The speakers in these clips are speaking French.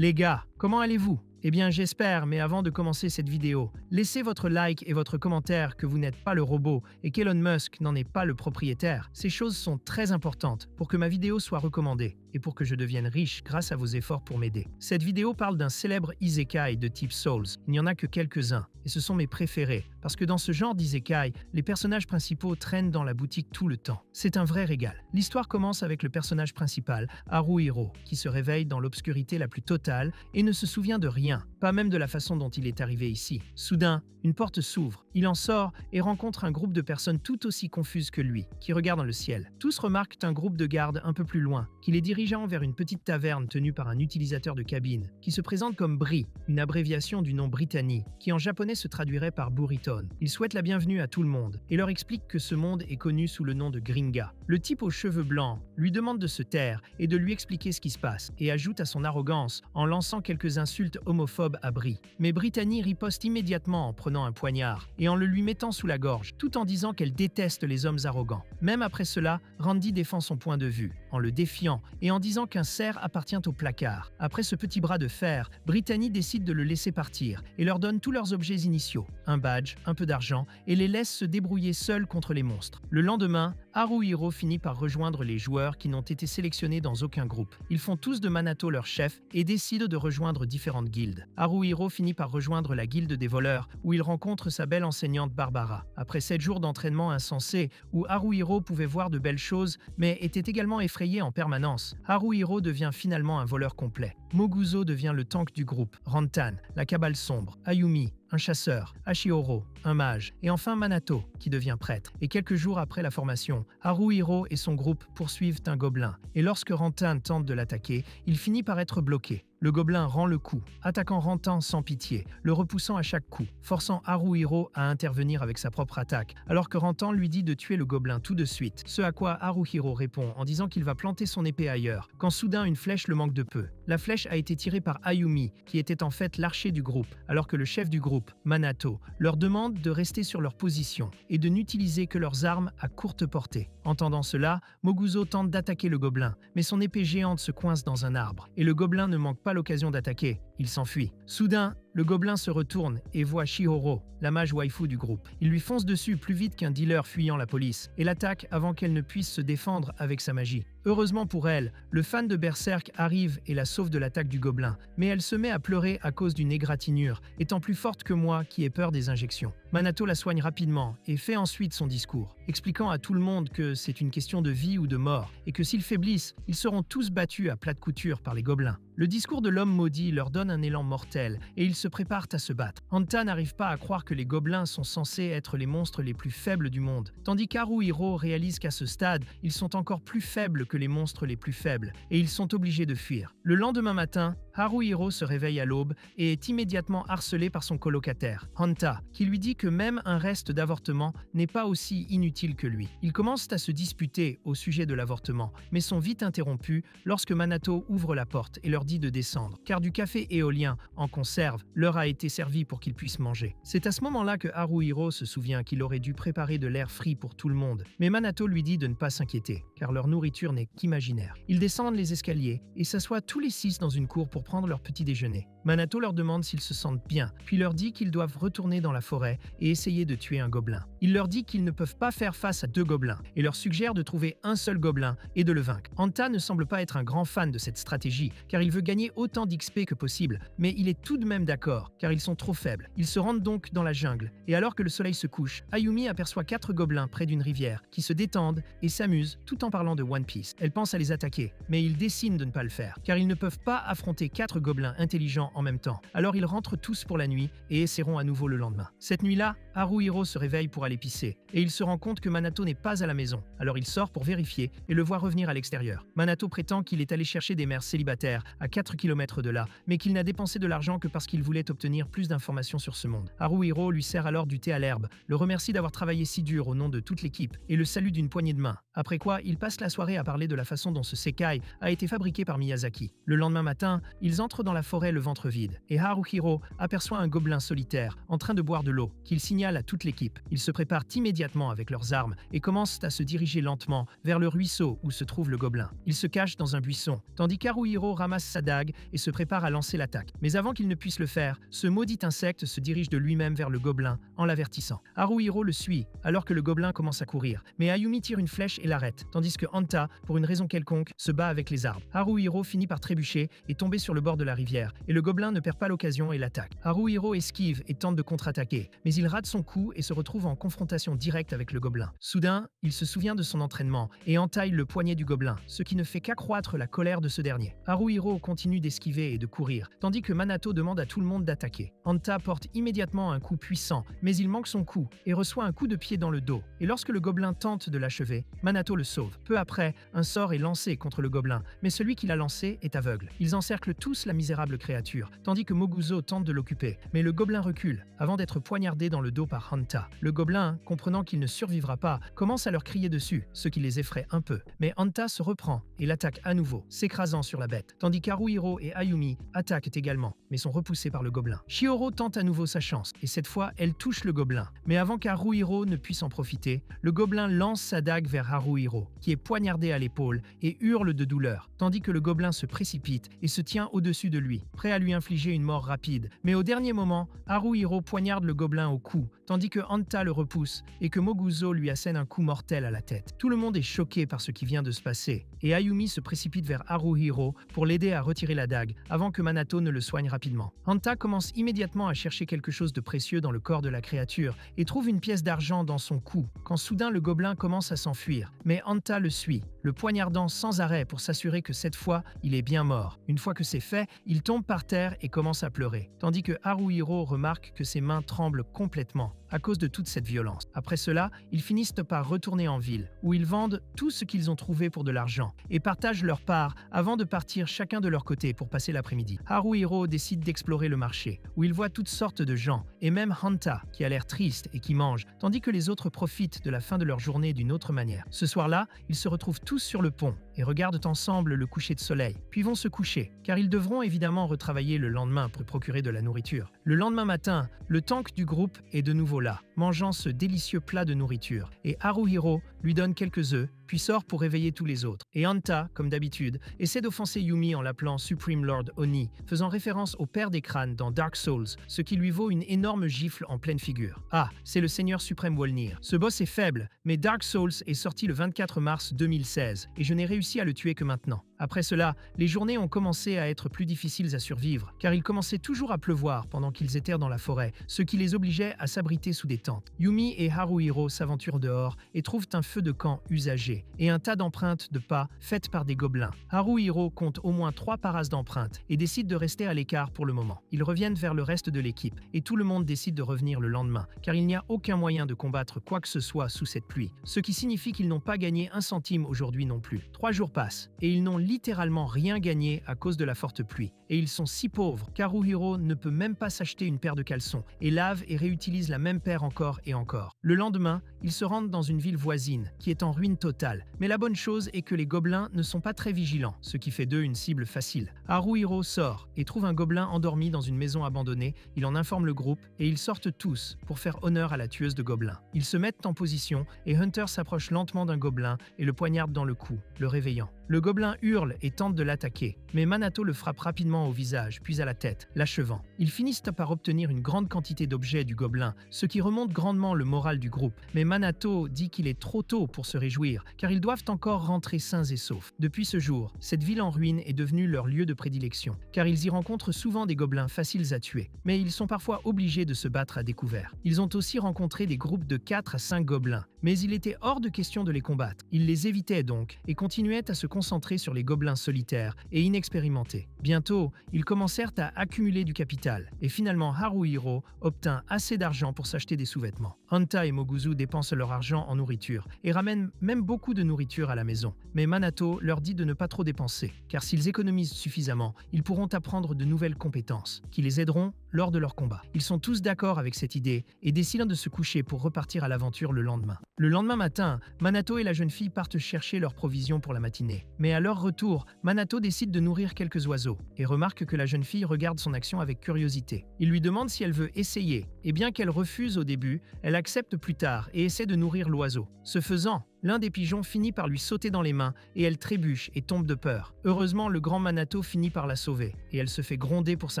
Les gars, comment allez-vous? Eh bien j'espère, mais avant de commencer cette vidéo, laissez votre like et votre commentaire que vous n'êtes pas le robot et qu'Elon Musk n'en est pas le propriétaire. Ces choses sont très importantes pour que ma vidéo soit recommandée et pour que je devienne riche grâce à vos efforts pour m'aider. Cette vidéo parle d'un célèbre isekai de type Souls. Il n'y en a que quelques-uns et ce sont mes préférés parce que dans ce genre d'isekai, les personnages principaux traînent dans la boutique tout le temps. C'est un vrai régal. L'histoire commence avec le personnage principal, Haruhiro, qui se réveille dans l'obscurité la plus totale et ne se souvient de rien. Pas même de la façon dont il est arrivé ici. Soudain, une porte s'ouvre, il en sort et rencontre un groupe de personnes tout aussi confuses que lui, qui regardent dans le ciel. Tous remarquent un groupe de gardes un peu plus loin, qui les dirigeant vers une petite taverne tenue par un utilisateur de cabine, qui se présente comme Bri, une abréviation du nom Brittany, qui en japonais se traduirait par Burriton. Il souhaite la bienvenue à tout le monde et leur explique que ce monde est connu sous le nom de Gringa. Le type aux cheveux blancs lui demande de se taire et de lui expliquer ce qui se passe, et ajoute à son arrogance en lançant quelques insultes homophobes à Bri. Mais Brittany riposte immédiatement en prenant un poignard et en le lui mettant sous la gorge, tout en disant qu'elle déteste les hommes arrogants. Même après cela, Randy défend son point de vue, en le défiant et en disant qu'un cerf appartient au placard. Après ce petit bras de fer, Brittany décide de le laisser partir et leur donne tous leurs objets initiaux, un badge, un peu d'argent, et les laisse se débrouiller seuls contre les monstres. Le lendemain, Haruhiro finit par rejoindre les joueurs qui n'ont été sélectionnés dans aucun groupe. Ils font tous de Manato leur chef et décident de rejoindre différentes guildes. Haruhiro finit par rejoindre la guilde des voleurs où il rencontre sa belle enseignante Barbara. Après 7 jours d'entraînement insensé où Haruhiro pouvait voir de belles choses mais était également effrayé en permanence, Haruhiro devient finalement un voleur complet. Moguzo devient le tank du groupe, Rantan, la cabale sombre, Ayumi, un chasseur, Hachihoro, un mage, et enfin Manato, qui devient prêtre. Et quelques jours après la formation, Haruhiro et son groupe poursuivent un gobelin, et lorsque Rantan tente de l'attaquer, il finit par être bloqué. Le gobelin rend le coup, attaquant Rantan sans pitié, le repoussant à chaque coup, forçant Haruhiro à intervenir avec sa propre attaque, alors que Rantan lui dit de tuer le gobelin tout de suite, ce à quoi Haruhiro répond en disant qu'il va planter son épée ailleurs, quand soudain une flèche le manque de peu. La flèche a été tirée par Ayumi, qui était en fait l'archer du groupe, alors que le chef du groupe, Manato, leur demande de rester sur leur position et de n'utiliser que leurs armes à courte portée. Entendant cela, Moguzo tente d'attaquer le gobelin, mais son épée géante se coince dans un arbre, et le gobelin ne manque pas l'occasion d'attaquer. Il s'enfuit. Soudain, le gobelin se retourne et voit Chihoro, la mage waifu du groupe. Il lui fonce dessus plus vite qu'un dealer fuyant la police et l'attaque avant qu'elle ne puisse se défendre avec sa magie. Heureusement pour elle, le fan de Berserk arrive et la sauve de l'attaque du gobelin, mais elle se met à pleurer à cause d'une égratignure, étant plus forte que moi qui ai peur des injections. Manato la soigne rapidement et fait ensuite son discours, expliquant à tout le monde que c'est une question de vie ou de mort et que s'ils faiblissent, ils seront tous battus à plate couture par les gobelins. Le discours de l'homme maudit leur donne un élan mortel et ils se préparent à se battre. Hanta n'arrive pas à croire que les gobelins sont censés être les monstres les plus faibles du monde, tandis qu'Haruhiro réalise qu'à ce stade, ils sont encore plus faibles que les monstres les plus faibles et ils sont obligés de fuir. Le lendemain matin, Haruhiro se réveille à l'aube et est immédiatement harcelé par son colocataire, Hanta, qui lui dit que même un reste d'avortement n'est pas aussi inutile que lui. Ils commencent à se disputer au sujet de l'avortement, mais sont vite interrompus lorsque Manato ouvre la porte et leur dit de descendre, car du café éolien en conserve leur a été servi pour qu'ils puissent manger. C'est à ce moment-là que Haruhiro se souvient qu'il aurait dû préparer de l'air frit pour tout le monde, mais Manato lui dit de ne pas s'inquiéter, car leur nourriture n'est qu'imaginaire. Ils descendent les escaliers et s'assoient tous les 6 dans une cour pour prendre leur petit déjeuner. Manato leur demande s'ils se sentent bien, puis leur dit qu'ils doivent retourner dans la forêt et essayer de tuer un gobelin. Il leur dit qu'ils ne peuvent pas faire face à 2 gobelins et leur suggère de trouver un seul gobelin et de le vaincre. Hanta ne semble pas être un grand fan de cette stratégie, car il veut gagner autant d'XP que possible, mais il est tout de même d'accord, car ils sont trop faibles. Ils se rendent donc dans la jungle, et alors que le soleil se couche, Ayumi aperçoit 4 gobelins près d'une rivière, qui se détendent et s'amusent tout en parlant de One Piece. Elle pense à les attaquer, mais ils décident de ne pas le faire, car ils ne peuvent pas affronter 4 gobelins intelligents en même temps. Alors ils rentrent tous pour la nuit et essaieront à nouveau le lendemain. Cette nuit-là, Haruhiro se réveille pour aller pisser, et il se rend compte que Manato n'est pas à la maison. Alors il sort pour vérifier et le voit revenir à l'extérieur. Manato prétend qu'il est allé chercher des mères célibataires à 4 km de là, mais qu'il n'a dépensé de l'argent que parce qu'il voulait obtenir plus d'informations sur ce monde. Haruhiro lui sert alors du thé à l'herbe, le remercie d'avoir travaillé si dur au nom de toute l'équipe et le salue d'une poignée de main. Après quoi, il passe la soirée à parler de la façon dont ce sekai a été fabriqué par Miyazaki. Le lendemain matin, Ils entrent dans la forêt le ventre vide, et Haruhiro aperçoit un gobelin solitaire en train de boire de l'eau, qu'il signale à toute l'équipe. Ils se préparent immédiatement avec leurs armes et commencent à se diriger lentement vers le ruisseau où se trouve le gobelin. Ils se cachent dans un buisson, tandis qu'Haruhiro ramasse sa dague et se prépare à lancer l'attaque. Mais avant qu'il ne puisse le faire, ce maudit insecte se dirige de lui-même vers le gobelin en l'avertissant. Haruhiro le suit alors que le gobelin commence à courir, mais Ayumi tire une flèche et l'arrête, tandis que Hanta, pour une raison quelconque, se bat avec les arbres. Haruhiro finit par trébucher et tomber sur le bord de la rivière, et le gobelin ne perd pas l'occasion et l'attaque. Haruhiro esquive et tente de contre-attaquer, mais il rate son coup et se retrouve en confrontation directe avec le gobelin. Soudain, il se souvient de son entraînement et entaille le poignet du gobelin, ce qui ne fait qu'accroître la colère de ce dernier. Haruhiro continue d'esquiver et de courir, tandis que Manato demande à tout le monde d'attaquer. Hanta porte immédiatement un coup puissant, mais il manque son coup et reçoit un coup de pied dans le dos. Et lorsque le gobelin tente de l'achever, Manato le sauve. Peu après, un sort est lancé contre le gobelin, mais celui qui l'a lancé est aveugle. Ils encerclent tous la misérable créature, tandis que Moguzo tente de l'occuper. Mais le gobelin recule, avant d'être poignardé dans le dos par Hanta. Le gobelin, comprenant qu'il ne survivra pas, commence à leur crier dessus, ce qui les effraie un peu. Mais Hanta se reprend et l'attaque à nouveau, s'écrasant sur la bête, tandis qu'Haruhiro et Ayumi attaquent également, mais sont repoussés par le gobelin. Chihoro tente à nouveau sa chance, et cette fois, elle touche le gobelin. Mais avant qu'Haruhiro ne puisse en profiter, le gobelin lance sa dague vers Haruhiro, qui est poignardé à l'épaule et hurle de douleur, tandis que le gobelin se précipite et se tient au-dessus de lui, prêt à lui infliger une mort rapide. Mais au dernier moment, Haruhiro poignarde le gobelin au cou, tandis que Hanta le repousse et que Moguzo lui assène un coup mortel à la tête. Tout le monde est choqué par ce qui vient de se passer, et Ayumi se précipite vers Haruhiro pour l'aider à retirer la dague, avant que Manato ne le soigne rapidement. Hanta commence immédiatement à chercher quelque chose de précieux dans le corps de la créature et trouve une pièce d'argent dans son cou, quand soudain le gobelin commence à s'enfuir. Mais Hanta le suit, le poignardant sans arrêt pour s'assurer que cette fois, il est bien mort. Une fois que c'est fait, il tombe par terre et commence à pleurer, tandis que Haruhiro remarque que ses mains tremblent complètement à cause de toute cette violence. Après cela, ils finissent par retourner en ville, où ils vendent tout ce qu'ils ont trouvé pour de l'argent et partagent leur part avant de partir chacun de leur côté pour passer l'après-midi. Haruhiro décide d'explorer le marché, où il voit toutes sortes de gens, et même Hanta, qui a l'air triste et qui mange, tandis que les autres profitent de la fin de leur journée d'une autre manière. Ce soir-là, ils se retrouvent tous sur le pont et regardent ensemble le coucher de soleil, puis vont se coucher, car ils devront évidemment retravailler le lendemain pour procurer de la nourriture. Le lendemain matin, le tank du groupe est de nouveau là, mangeant ce délicieux plat de nourriture, et Haruhiro lui donne quelques œufs, puis sort pour réveiller tous les autres. Et Hanta, comme d'habitude, essaie d'offenser Yumi en l'appelant Supreme Lord Oni, faisant référence au père des crânes dans Dark Souls, ce qui lui vaut une énorme gifle en pleine figure. Ah, c'est le seigneur suprême Wolnir. Ce boss est faible, mais Dark Souls est sorti le 24 mars 2016, et je n'ai réussi à le tuer que maintenant. Après cela, les journées ont commencé à être plus difficiles à survivre, car il commençait toujours à pleuvoir pendant qu'ils étaient dans la forêt, ce qui les obligeait à s'abriter sous des tentes. Yumi et Haruhiro s'aventurent dehors et trouvent un feu de camp usagé et un tas d'empreintes de pas faites par des gobelins. Haruhiro compte au moins 3 parasses d'empreintes et décide de rester à l'écart pour le moment. Ils reviennent vers le reste de l'équipe et tout le monde décide de revenir le lendemain, car il n'y a aucun moyen de combattre quoi que ce soit sous cette pluie, ce qui signifie qu'ils n'ont pas gagné un centime aujourd'hui non plus. 3 jours passent et ils n'ont littéralement rien gagné à cause de la forte pluie. Et ils sont si pauvres qu'Haruhiro ne peut même pas s'acheter une paire de caleçons et lave et réutilise la même paire encore et encore. Le lendemain, ils se rendent dans une ville voisine qui est en ruine totale. Mais la bonne chose est que les gobelins ne sont pas très vigilants, ce qui fait d'eux une cible facile. Haruhiro sort et trouve un gobelin endormi dans une maison abandonnée. Il en informe le groupe et ils sortent tous pour faire honneur à la tueuse de gobelins. Ils se mettent en position et Hunter s'approche lentement d'un gobelin et le poignarde dans le cou, le réveillant. Le gobelin hurle et tente de l'attaquer, mais Manato le frappe rapidement au visage, puis à la tête, l'achevant. Ils finissent par obtenir une grande quantité d'objets du gobelin, ce qui remonte grandement le moral du groupe. Mais Manato dit qu'il est trop tôt pour se réjouir, car ils doivent encore rentrer sains et saufs. Depuis ce jour, cette ville en ruine est devenue leur lieu de prédilection, car ils y rencontrent souvent des gobelins faciles à tuer, mais ils sont parfois obligés de se battre à découvert. Ils ont aussi rencontré des groupes de 4 à 5 gobelins, mais il était hors de question de les combattre. Ils les évitaient donc et continuaient à se concentrer sur les gobelins solitaires et inexpérimentés. Bientôt, ils commencèrent à accumuler du capital, et finalement Haruhiro obtint assez d'argent pour s'acheter des sous-vêtements. Hanta et Moguzo dépensent leur argent en nourriture et ramènent même beaucoup de nourriture à la maison. Mais Manato leur dit de ne pas trop dépenser, car s'ils économisent suffisamment, ils pourront apprendre de nouvelles compétences qui les aideront lors de leur combat. Ils sont tous d'accord avec cette idée et décident de se coucher pour repartir à l'aventure le lendemain. Le lendemain matin, Manato et la jeune fille partent chercher leurs provisions pour la matinée. Mais à leur retour, Manato décide de nourrir quelques oiseaux et remarque remarque que la jeune fille regarde son action avec curiosité. Il lui demande si elle veut essayer, et bien qu'elle refuse au début, elle accepte plus tard et essaie de nourrir l'oiseau. Ce faisant, l'un des pigeons finit par lui sauter dans les mains et elle trébuche et tombe de peur. Heureusement, le grand Manato finit par la sauver et elle se fait gronder pour sa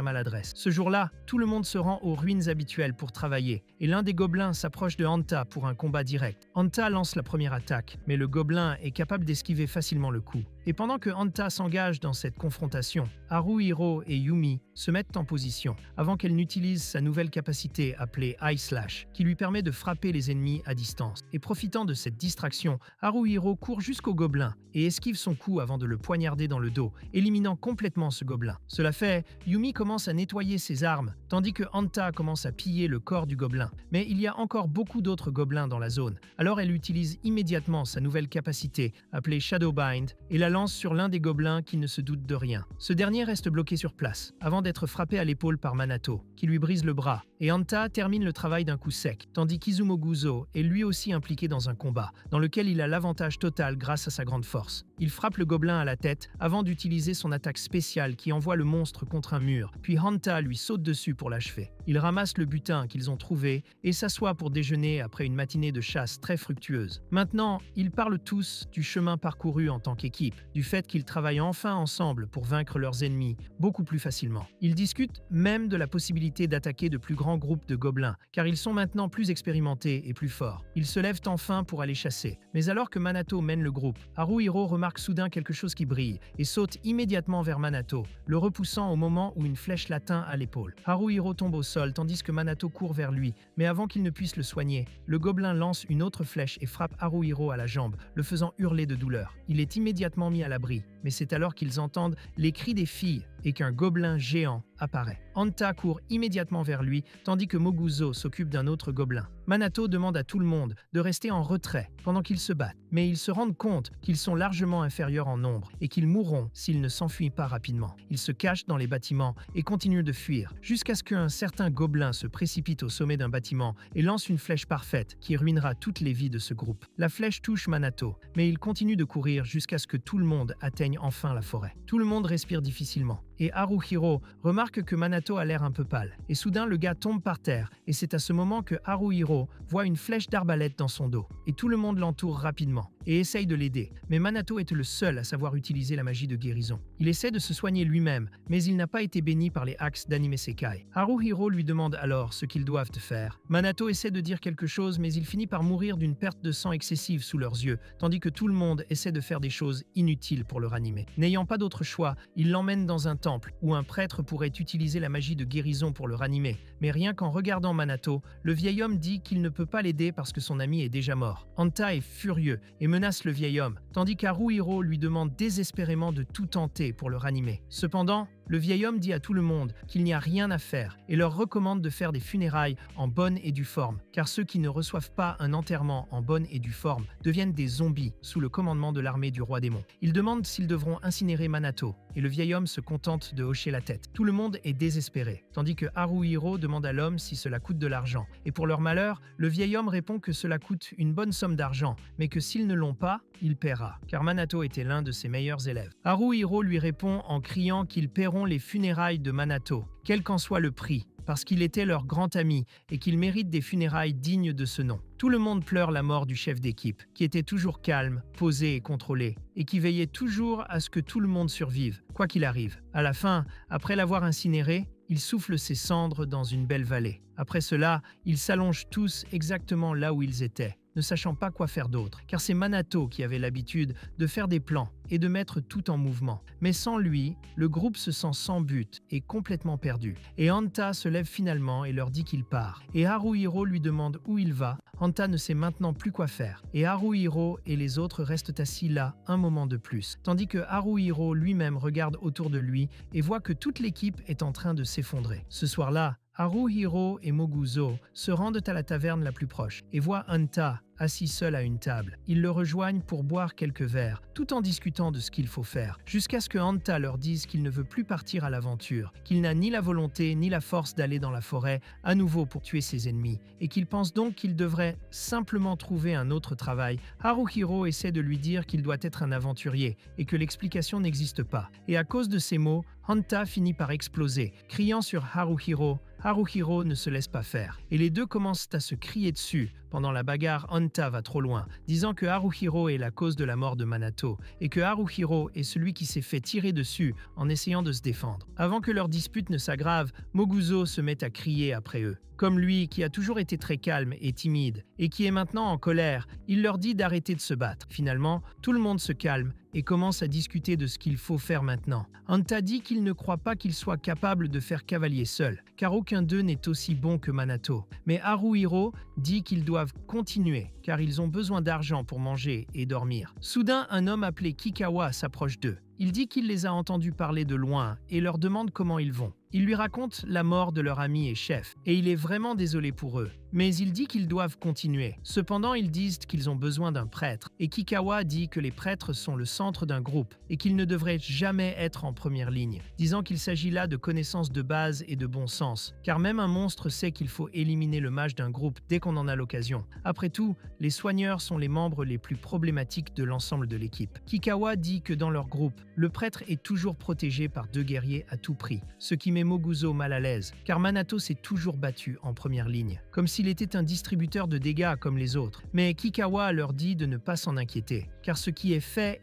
maladresse. Ce jour-là, tout le monde se rend aux ruines habituelles pour travailler et l'un des gobelins s'approche de Hanta pour un combat direct. Hanta lance la première attaque, mais le gobelin est capable d'esquiver facilement le coup. Et pendant que Hanta s'engage dans cette confrontation, Haruhiro et Yumi se mettent en position avant qu'elle n'utilise sa nouvelle capacité appelée Eye Slash qui lui permet de frapper les ennemis à distance. Et profitant de cette distraction, Haruhiro court jusqu'au gobelin et esquive son coup avant de le poignarder dans le dos, éliminant complètement ce gobelin. Cela fait, Yumi commence à nettoyer ses armes, tandis que Hanta commence à piller le corps du gobelin. Mais il y a encore beaucoup d'autres gobelins dans la zone, alors elle utilise immédiatement sa nouvelle capacité appelée Shadowbind et la lance sur l'un des gobelins qui ne se doute de rien. Ce dernier reste bloqué sur place, avant d'être frappé à l'épaule par Manato, qui lui brise le bras, et Hanta termine le travail d'un coup sec, tandis qu'Izumoguzo est lui aussi impliqué dans un combat, dans lequel il a l'avantage total grâce à sa grande force. Il frappe le gobelin à la tête avant d'utiliser son attaque spéciale qui envoie le monstre contre un mur, puis Hanta lui saute dessus pour l'achever. Ils ramassent le butin qu'ils ont trouvé et s'assoient pour déjeuner après une matinée de chasse très fructueuse. Maintenant, ils parlent tous du chemin parcouru en tant qu'équipe, du fait qu'ils travaillent enfin ensemble pour vaincre leurs ennemis beaucoup plus facilement. Ils discutent même de la possibilité d'attaquer de plus grands groupes de gobelins, car ils sont maintenant plus expérimentés et plus forts. Ils se lèvent enfin pour aller chasser. Mais alors que Manato mène le groupe, Haruhiro remarque soudain quelque chose qui brille et saute immédiatement vers Manato, le repoussant au moment où une flèche l'atteint à l'épaule. Haruhiro tombe au sol tandis que Manato court vers lui, mais avant qu'il ne puisse le soigner, le gobelin lance une autre flèche et frappe Haruhiro à la jambe, le faisant hurler de douleur. Il est immédiatement mis à l'abri, mais c'est alors qu'ils entendent les cris des filles et qu'un gobelin géant apparaît. Hanta court immédiatement vers lui, tandis que Moguzo s'occupe d'un autre gobelin. Manato demande à tout le monde de rester en retrait pendant qu'ils se battent, mais ils se rendent compte qu'ils sont largement inférieurs en nombre et qu'ils mourront s'ils ne s'enfuient pas rapidement. Ils se cachent dans les bâtiments et continuent de fuir, jusqu'à ce qu'un certain gobelin se précipite au sommet d'un bâtiment et lance une flèche parfaite qui ruinera toutes les vies de ce groupe. La flèche touche Manato, mais il continue de courir jusqu'à ce que tout le monde atteigne enfin la forêt. Tout le monde respire difficilement, et Haruhiro remarque que Manato a l'air un peu pâle. Et soudain, le gars tombe par terre, et c'est à ce moment que Haruhiro voit une flèche d'arbalète dans son dos. Et tout le monde l'entoure rapidement et essaye de l'aider. Mais Manato est le seul à savoir utiliser la magie de guérison. Il essaie de se soigner lui-même, mais il n'a pas été béni par les axes d'Anime Sekai. Haruhiro lui demande alors ce qu'ils doivent faire. Manato essaie de dire quelque chose, mais il finit par mourir d'une perte de sang excessive sous leurs yeux, tandis que tout le monde essaie de faire des choses inutiles pour le ranimer. N'ayant pas d'autre choix, il l'emmène dans un temple où un prêtre pourrait utiliser la magie de guérison pour le ranimer. Mais rien qu'en regardant Manato, le vieil homme dit qu'il ne peut pas l'aider parce que son ami est déjà mort. Hanta est furieux et menace le vieil homme, tandis qu'Haruhiro lui demande désespérément de tout tenter pour le ranimer. Cependant, le vieil homme dit à tout le monde qu'il n'y a rien à faire et leur recommande de faire des funérailles en bonne et due forme, car ceux qui ne reçoivent pas un enterrement en bonne et due forme deviennent des zombies sous le commandement de l'armée du roi démon. Ils demandent s'ils devront incinérer Manato, et le vieil homme se contente de hocher la tête. Tout le monde est désespéré, tandis que Haruhiro demande à l'homme si cela coûte de l'argent. Et pour leur malheur, le vieil homme répond que cela coûte une bonne somme d'argent, mais que s'ils ne l'ont pas, il paiera, car Manato était l'un de ses meilleurs élèves. Haruhiro lui répond en criant qu'ils paieront les funérailles de Manato, quel qu'en soit le prix, parce qu'il était leur grand ami et qu'il mérite des funérailles dignes de ce nom. Tout le monde pleure la mort du chef d'équipe, qui était toujours calme, posé et contrôlé, et qui veillait toujours à ce que tout le monde survive, quoi qu'il arrive. À la fin, après l'avoir incinéré, il souffle ses cendres dans une belle vallée. Après cela, ils s'allongent tous exactement là où ils étaient, ne sachant pas quoi faire d'autre, car c'est Manato qui avait l'habitude de faire des plans et de mettre tout en mouvement. Mais sans lui, le groupe se sent sans but et complètement perdu. Et Hanta se lève finalement et leur dit qu'il part. Et Haruhiro lui demande où il va. Hanta ne sait maintenant plus quoi faire. Et Haruhiro et les autres restent assis là un moment de plus, tandis que Haruhiro lui-même regarde autour de lui et voit que toute l'équipe est en train de s'effondrer. Ce soir-là, Haruhiro et Moguzo se rendent à la taverne la plus proche et voient Hanta assis seul à une table. Ils le rejoignent pour boire quelques verres, tout en discutant de ce qu'il faut faire, jusqu'à ce que Hanta leur dise qu'il ne veut plus partir à l'aventure, qu'il n'a ni la volonté ni la force d'aller dans la forêt à nouveau pour tuer ses ennemis, et qu'il pense donc qu'il devrait simplement trouver un autre travail. Haruhiro essaie de lui dire qu'il doit être un aventurier et que l'explication n'existe pas. Et à cause de ces mots, Hanta finit par exploser, criant sur Haruhiro. Haruhiro ne se laisse pas faire, et les deux commencent à se crier dessus. Pendant la bagarre, Hanta va trop loin, disant que Haruhiro est la cause de la mort de Minato, et que Haruhiro est celui qui s'est fait tirer dessus en essayant de se défendre. Avant que leur dispute ne s'aggrave, Moguzo se met à crier après eux. Comme lui, qui a toujours été très calme et timide, et qui est maintenant en colère, il leur dit d'arrêter de se battre. Finalement, tout le monde se calme et commence à discuter de ce qu'il faut faire maintenant. Hanta dit qu'il ne croit pas qu'il soit capable de faire cavalier seul, car aucun d'eux n'est aussi bon que Minato. Mais Haruhiro dit qu'ils doivent continuer, car ils ont besoin d'argent pour manger et dormir. Soudain, un homme appelé Kikawa s'approche d'eux. Il dit qu'il les a entendus parler de loin et leur demande comment ils vont. Il lui raconte la mort de leur ami et chef, et il est vraiment désolé pour eux. Mais il dit qu'ils doivent continuer. Cependant, ils disent qu'ils ont besoin d'un prêtre, et Kikawa dit que les prêtres sont le centre d'un groupe, et qu'ils ne devraient jamais être en première ligne, disant qu'il s'agit là de connaissances de base et de bon sens, car même un monstre sait qu'il faut éliminer le mage d'un groupe dès qu'on en a l'occasion. Après tout, les soigneurs sont les membres les plus problématiques de l'ensemble de l'équipe. Kikawa dit que dans leur groupe, le prêtre est toujours protégé par deux guerriers à tout prix, ce qui met Moguzo mal à l'aise, car Minato s'est toujours battu en première ligne, comme s'il était un distributeur de dégâts comme les autres. Mais Kikawa leur dit de ne pas s'en inquiéter, car ce qui est fait,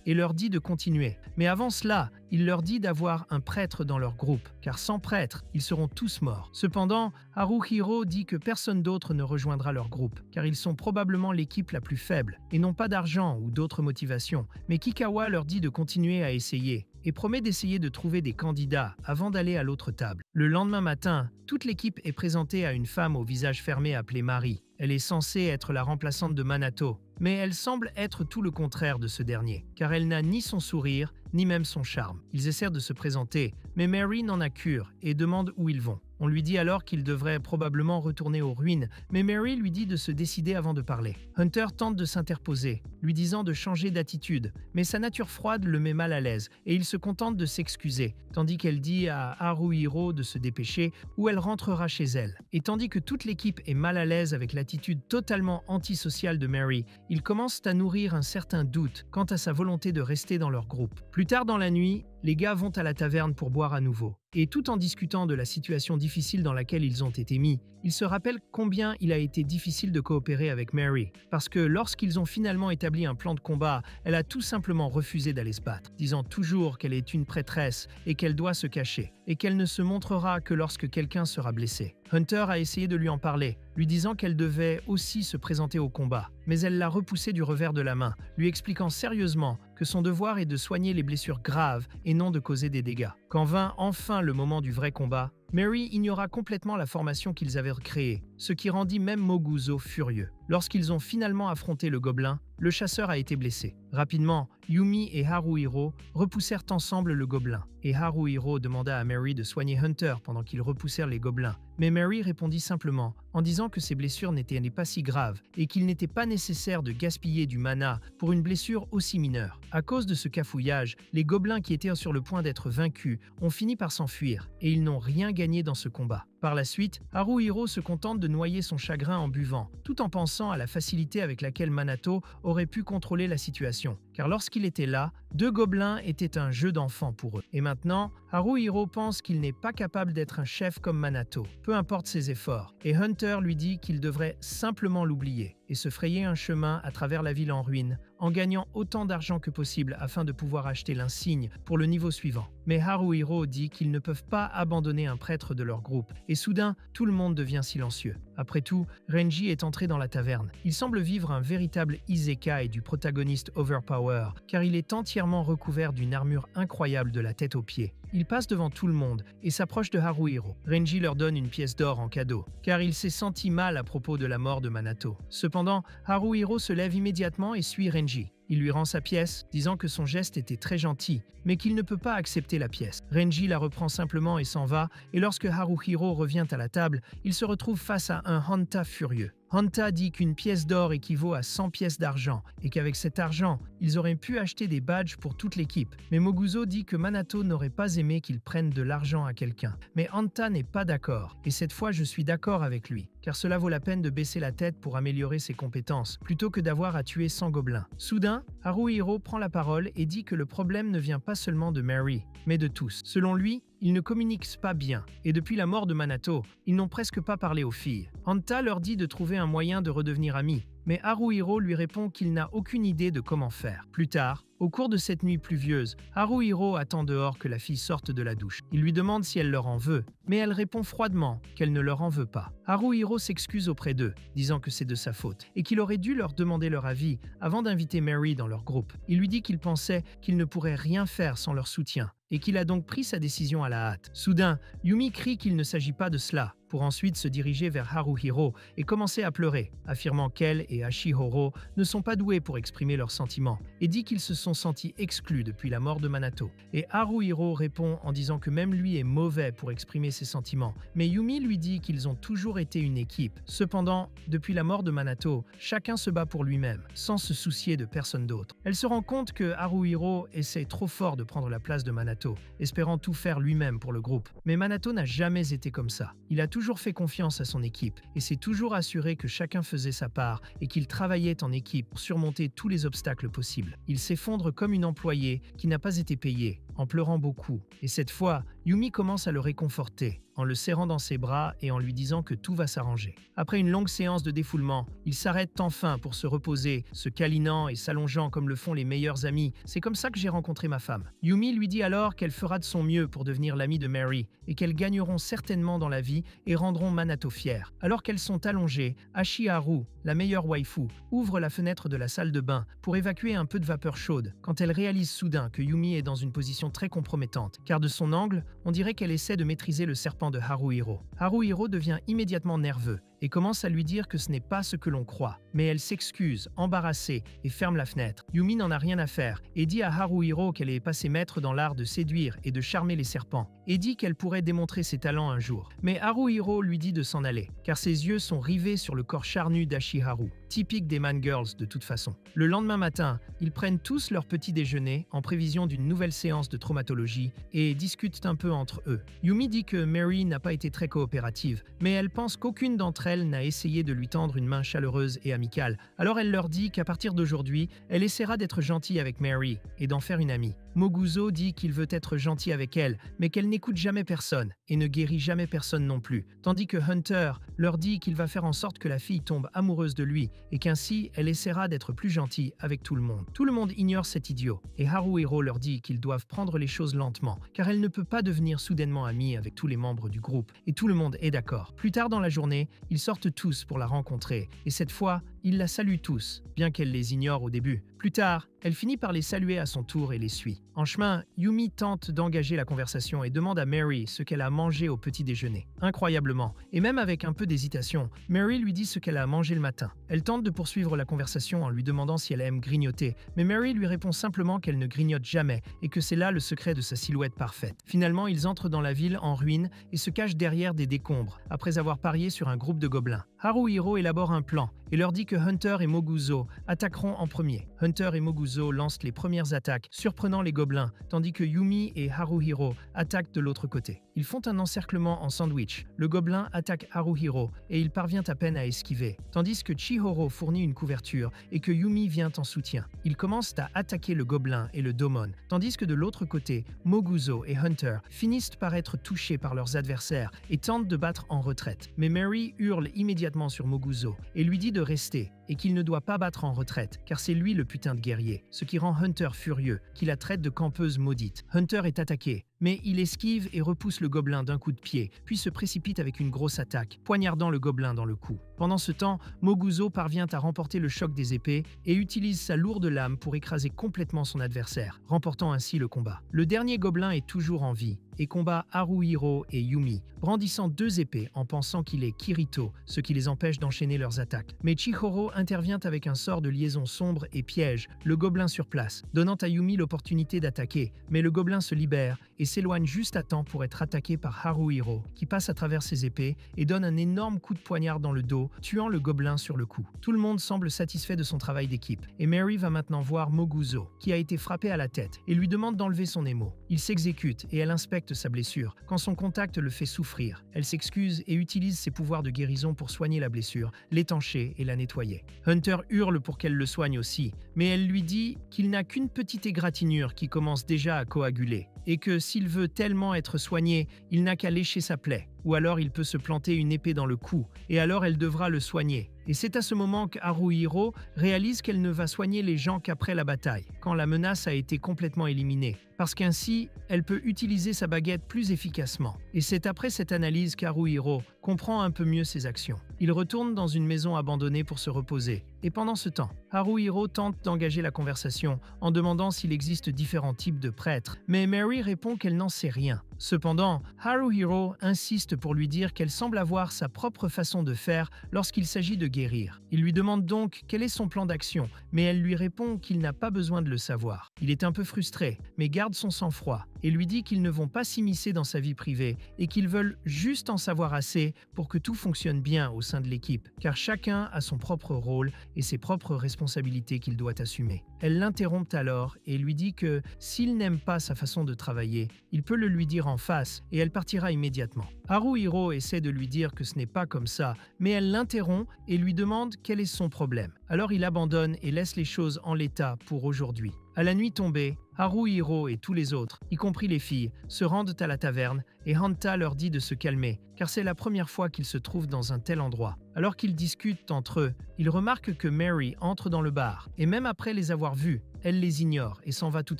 et leur dit de continuer. Mais avant cela, il leur dit d'avoir un prêtre dans leur groupe, car sans prêtre, ils seront tous morts. Cependant, Haruhiro dit que personne d'autre ne rejoindra leur groupe, car ils sont probablement l'équipe la plus faible, et n'ont pas d'argent ou d'autres motivations. Mais Kikawa leur dit de continuer à essayer, et promet d'essayer de trouver des candidats avant d'aller à l'autre table. Le lendemain matin, toute l'équipe est présentée à une femme au visage fermé appelée Marie. Elle est censée être la remplaçante de Minato, mais elle semble être tout le contraire de ce dernier, car elle n'a ni son sourire, ni même son charme. Ils essaient de se présenter, mais Mary n'en a cure et demande où ils vont. On lui dit alors qu'il devrait probablement retourner aux ruines, mais Mary lui dit de se décider avant de parler. Hunter tente de s'interposer, lui disant de changer d'attitude, mais sa nature froide le met mal à l'aise et il se contente de s'excuser, tandis qu'elle dit à Haruhiro de se dépêcher ou elle rentrera chez elle. Et tandis que toute l'équipe est mal à l'aise avec l'attitude totalement antisociale de Mary, ils commencent à nourrir un certain doute quant à sa volonté de rester dans leur groupe. Plus tard dans la nuit, les gars vont à la taverne pour boire à nouveau. Et tout en discutant de la situation difficile dans laquelle ils ont été mis, ils se rappellent combien il a été difficile de coopérer avec Mary, parce que lorsqu'ils ont finalement établi un plan de combat, elle a tout simplement refusé d'aller se battre, disant toujours qu'elle est une prêtresse et qu'elle doit se cacher, et qu'elle ne se montrera que lorsque quelqu'un sera blessé. Hunter a essayé de lui en parler, lui disant qu'elle devait aussi se présenter au combat, mais elle l'a repoussé du revers de la main, lui expliquant sérieusement que son devoir est de soigner les blessures graves et non de causer des dégâts. Quand vint enfin le moment du vrai combat, Mary ignora complètement la formation qu'ils avaient créée, ce qui rendit même Moguzo furieux. Lorsqu'ils ont finalement affronté le gobelin, le chasseur a été blessé. Rapidement, Yumi et Haruhiro repoussèrent ensemble le gobelin, et Haruhiro demanda à Mary de soigner Hunter pendant qu'ils repoussèrent les gobelins. Mais Mary répondit simplement en disant que ses blessures n'étaient pas si graves et qu'il n'était pas nécessaire de gaspiller du mana pour une blessure aussi mineure. À cause de ce cafouillage, les gobelins qui étaient sur le point d'être vaincus ont fini par s'enfuir et ils n'ont rien gagné dans ce combat. Par la suite, Haruhiro se contente de noyer son chagrin en buvant, tout en pensant à la facilité avec laquelle Minato aurait pu contrôler la situation. Car lorsqu'il était là, 2 gobelins étaient un jeu d'enfant pour eux. Et maintenant, Haruhiro pense qu'il n'est pas capable d'être un chef comme Minato, peu importe ses efforts. Et Hunter lui dit qu'il devrait simplement l'oublier et se frayer un chemin à travers la ville en ruine, en gagnant autant d'argent que possible afin de pouvoir acheter l'insigne pour le niveau suivant. Mais Haruhiro dit qu'ils ne peuvent pas abandonner un prêtre de leur groupe, et soudain, tout le monde devient silencieux. Après tout, Renji est entré dans la taverne. Il semble vivre un véritable isekai du protagoniste Overpower, car il est entièrement recouvert d'une armure incroyable de la tête aux pieds. Il passe devant tout le monde et s'approche de Haruhiro. Renji leur donne une pièce d'or en cadeau, car il s'est senti mal à propos de la mort de Minato. Cependant, Haruhiro se lève immédiatement et suit Renji. Il lui rend sa pièce, disant que son geste était très gentil, mais qu'il ne peut pas accepter la pièce. Renji la reprend simplement et s'en va, et lorsque Haruhiro revient à la table, il se retrouve face à un Hanta furieux. Hanta dit qu'une pièce d'or équivaut à 100 pièces d'argent et qu'avec cet argent, ils auraient pu acheter des badges pour toute l'équipe. Mais Moguzo dit que Manato n'aurait pas aimé qu'il prenne de l'argent à quelqu'un. Mais Hanta n'est pas d'accord, et cette fois je suis d'accord avec lui, car cela vaut la peine de baisser la tête pour améliorer ses compétences, plutôt que d'avoir à tuer 100 gobelins. Soudain, Haruhiro prend la parole et dit que le problème ne vient pas seulement de Mary, mais de tous. Selon lui, ils ne communiquent pas bien, et depuis la mort de Manato, ils n'ont presque pas parlé aux filles. Hanta leur dit de trouver un moyen de redevenir amis, mais Haruhiro lui répond qu'il n'a aucune idée de comment faire. Plus tard, au cours de cette nuit pluvieuse, Haruhiro attend dehors que la fille sorte de la douche. Il lui demande si elle leur en veut, mais elle répond froidement qu'elle ne leur en veut pas. Haruhiro s'excuse auprès d'eux, disant que c'est de sa faute, et qu'il aurait dû leur demander leur avis avant d'inviter Mary dans leur groupe. Il lui dit qu'il pensait qu'il ne pourrait rien faire sans leur soutien, et qu'il a donc pris sa décision à la hâte. Soudain, Yumi crie qu'il ne s'agit pas de cela, pour ensuite se diriger vers Haruhiro et commencer à pleurer, affirmant qu'elle et Hachihoro ne sont pas doués pour exprimer leurs sentiments, et dit qu'ils se sont sentis exclus depuis la mort de Manato. Et Haruhiro répond en disant que même lui est mauvais pour exprimer ses sentiments, mais Yumi lui dit qu'ils ont toujours été une équipe. Cependant, depuis la mort de Manato, chacun se bat pour lui-même, sans se soucier de personne d'autre. Elle se rend compte que Haruhiro essaie trop fort de prendre la place de Manato, espérant tout faire lui-même pour le groupe. Mais Manato n'a jamais été comme ça. Il a toujours fait confiance à son équipe et s'est toujours assuré que chacun faisait sa part et qu'il travaillait en équipe pour surmonter tous les obstacles possibles. Il s'effondre comme une employée qui n'a pas été payée, en pleurant beaucoup. Et cette fois, Yumi commence à le réconforter, en le serrant dans ses bras et en lui disant que tout va s'arranger. Après une longue séance de défoulement, ils s'arrêtent enfin pour se reposer, se câlinant et s'allongeant comme le font les meilleurs amis. C'est comme ça que j'ai rencontré ma femme. Yumi lui dit alors qu'elle fera de son mieux pour devenir l'amie de Mary et qu'elles gagneront certainement dans la vie et rendront Manato fier. Alors qu'elles sont allongées, Ashiharu, la meilleure waifu, ouvre la fenêtre de la salle de bain pour évacuer un peu de vapeur chaude quand elle réalise soudain que Yumi est dans une position très compromettante, car de son angle, on dirait qu'elle essaie de maîtriser le serpent de Haruhiro. Haruhiro devient immédiatement nerveux et commence à lui dire que ce n'est pas ce que l'on croit, mais elle s'excuse, embarrassée, et ferme la fenêtre. Yumi n'en a rien à faire et dit à Haruhiro qu'elle est passée maître dans l'art de séduire et de charmer les serpents, et dit qu'elle pourrait démontrer ses talents un jour. Mais Haruhiro lui dit de s'en aller, car ses yeux sont rivés sur le corps charnu d'Ashiharu, typique des Man Girls de toute façon. Le lendemain matin, ils prennent tous leur petit déjeuner en prévision d'une nouvelle séance de traumatologie et discutent un peu entre eux. Yumi dit que Mary n'a pas été très coopérative, mais elle pense qu'aucune d'entre elles n'a essayé de lui tendre une main chaleureuse et amicale. Alors elle leur dit qu'à partir d'aujourd'hui, elle essaiera d'être gentille avec Mary et d'en faire une amie. Moguzo dit qu'il veut être gentil avec elle, mais qu'elle n'écoute jamais personne et ne guérit jamais personne non plus, tandis que Hunter leur dit qu'il va faire en sorte que la fille tombe amoureuse de lui et qu'ainsi elle essaiera d'être plus gentille avec tout le monde. Tout le monde ignore cet idiot, et Haruhiro leur dit qu'ils doivent prendre les choses lentement, car elle ne peut pas devenir soudainement amie avec tous les membres du groupe, et tout le monde est d'accord. Plus tard dans la journée, ils sortent tous pour la rencontrer, et cette fois, ils la saluent tous, bien qu'elle les ignore au début. Plus tard, elle finit par les saluer à son tour et les suit. En chemin, Yumi tente d'engager la conversation et demande à Mary ce qu'elle a mangé au petit déjeuner. Incroyablement, et même avec un peu d'hésitation, Mary lui dit ce qu'elle a mangé le matin. Elle tente de poursuivre la conversation en lui demandant si elle aime grignoter, mais Mary lui répond simplement qu'elle ne grignote jamais et que c'est là le secret de sa silhouette parfaite. Finalement, ils entrent dans la ville en ruine et se cachent derrière des décombres, après avoir parié sur un groupe de gobelins. Haruhiro élabore un plan et leur dit que Hunter et Moguzo attaqueront en premier. Hunter et Moguzo lancent les premières attaques, surprenant les gobelins, tandis que Yumi et Haruhiro attaquent de l'autre côté. Ils font un encerclement en sandwich. Le gobelin attaque Haruhiro et il parvient à peine à esquiver, tandis que Chihoro fournit une couverture et que Yumi vient en soutien. Ils commencent à attaquer le gobelin et le domon, tandis que de l'autre côté, Moguzo et Hunter finissent par être touchés par leurs adversaires et tentent de battre en retraite. Mais Mary hurle immédiatement sur Moguzo et lui dit de rester et qu'il ne doit pas battre en retraite, car c'est lui le putain de guerrier, ce qui rend Hunter furieux, qui la traite de campeuse maudite. Hunter est attaqué, mais il esquive et repousse le gobelin d'un coup de pied, puis se précipite avec une grosse attaque, poignardant le gobelin dans le cou. Pendant ce temps, Moguzo parvient à remporter le choc des épées et utilise sa lourde lame pour écraser complètement son adversaire, remportant ainsi le combat. Le dernier gobelin est toujours en vie et combat Haruhiro et Yumi, brandissant 2 épées en pensant qu'il est Kirito, ce qui les empêche d'enchaîner leurs attaques. Mais Chihoro intervient avec un sort de liaison sombre et piège le gobelin sur place, donnant à Yumi l'opportunité d'attaquer, mais le gobelin se libère et s'éloigne juste à temps pour être attaqué par Haruhiro, qui passe à travers ses épées et donne un énorme coup de poignard dans le dos, tuant le gobelin sur le coup. Tout le monde semble satisfait de son travail d'équipe, et Mary va maintenant voir Moguzo, qui a été frappé à la tête, et lui demande d'enlever son émo. Il s'exécute et elle inspecte sa blessure, quand son contact le fait souffrir. Elle s'excuse et utilise ses pouvoirs de guérison pour soigner la blessure, l'étancher et la nettoyer. Hunter hurle pour qu'elle le soigne aussi, mais elle lui dit qu'il n'a qu'une petite égratignure qui commence déjà à coaguler, et que s'il veut tellement être soigné, il n'a qu'à lécher sa plaie, ou alors il peut se planter une épée dans le cou, et alors elle devra le soigner. Et c'est à ce moment qu'Haruhiro réalise qu'elle ne va soigner les gens qu'après la bataille, quand la menace a été complètement éliminée, parce qu'ainsi, elle peut utiliser sa baguette plus efficacement. Et c'est après cette analyse qu'Haruhiro comprend un peu mieux ses actions. Il retourne dans une maison abandonnée pour se reposer, et pendant ce temps, Haruhiro tente d'engager la conversation en demandant s'il existe différents types de prêtres, mais Mary répond qu'elle n'en sait rien. Cependant, Haruhiro insiste pour lui dire qu'elle semble avoir sa propre façon de faire lorsqu'il s'agit de guérir. Il lui demande donc quel est son plan d'action, mais elle lui répond qu'il n'a pas besoin de le savoir. Il est un peu frustré, mais garde son sang-froid et lui dit qu'ils ne vont pas s'immiscer dans sa vie privée et qu'ils veulent juste en savoir assez pour que tout fonctionne bien au sein de l'équipe, car chacun a son propre rôle et ses propres responsabilités qu'il doit assumer. Elle l'interrompt alors et lui dit que s'il n'aime pas sa façon de travailler, il peut le lui dire en face et elle partira immédiatement. Haruhiro essaie de lui dire que ce n'est pas comme ça, mais elle l'interrompt et lui demande quel est son problème. Alors il abandonne et laisse les choses en l'état pour aujourd'hui. À la nuit tombée, Haruhiro et tous les autres, y compris les filles, se rendent à la taverne et Hanta leur dit de se calmer, car c'est la première fois qu'ils se trouvent dans un tel endroit. Alors qu'ils discutent entre eux, ils remarquent que Mary entre dans le bar, et même après les avoir vus, elle les ignore et s'en va toute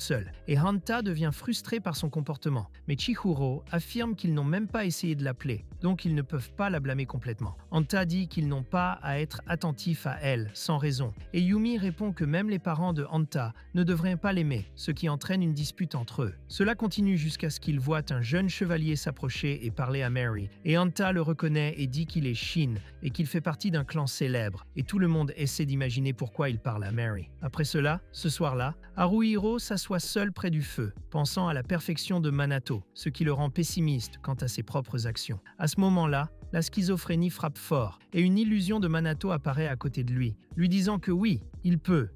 seule. Et Hanta devient frustré par son comportement. Mais Chihuro affirme qu'ils n'ont même pas essayé de l'appeler, donc ils ne peuvent pas la blâmer complètement. Hanta dit qu'ils n'ont pas à être attentifs à elle, sans raison. Et Yumi répond que même les parents de Hanta ne devraient pas l'aimer, ce qui entraîne une dispute entre eux. Cela continue jusqu'à ce qu'ils voient un jeune chevalier s'approcher et parler à Mary. Et Hanta le reconnaît et dit qu'il est Shin et qu'il fait partie d'un clan célèbre. Et tout le monde essaie d'imaginer pourquoi il parle à Mary. Après cela, ce soir-là, Haruhiro s'assoit seul près du feu, pensant à la perfection de Manato, ce qui le rend pessimiste quant à ses propres actions. À ce moment-là, la schizophrénie frappe fort et une illusion de Manato apparaît à côté de lui, lui disant que oui, il peut,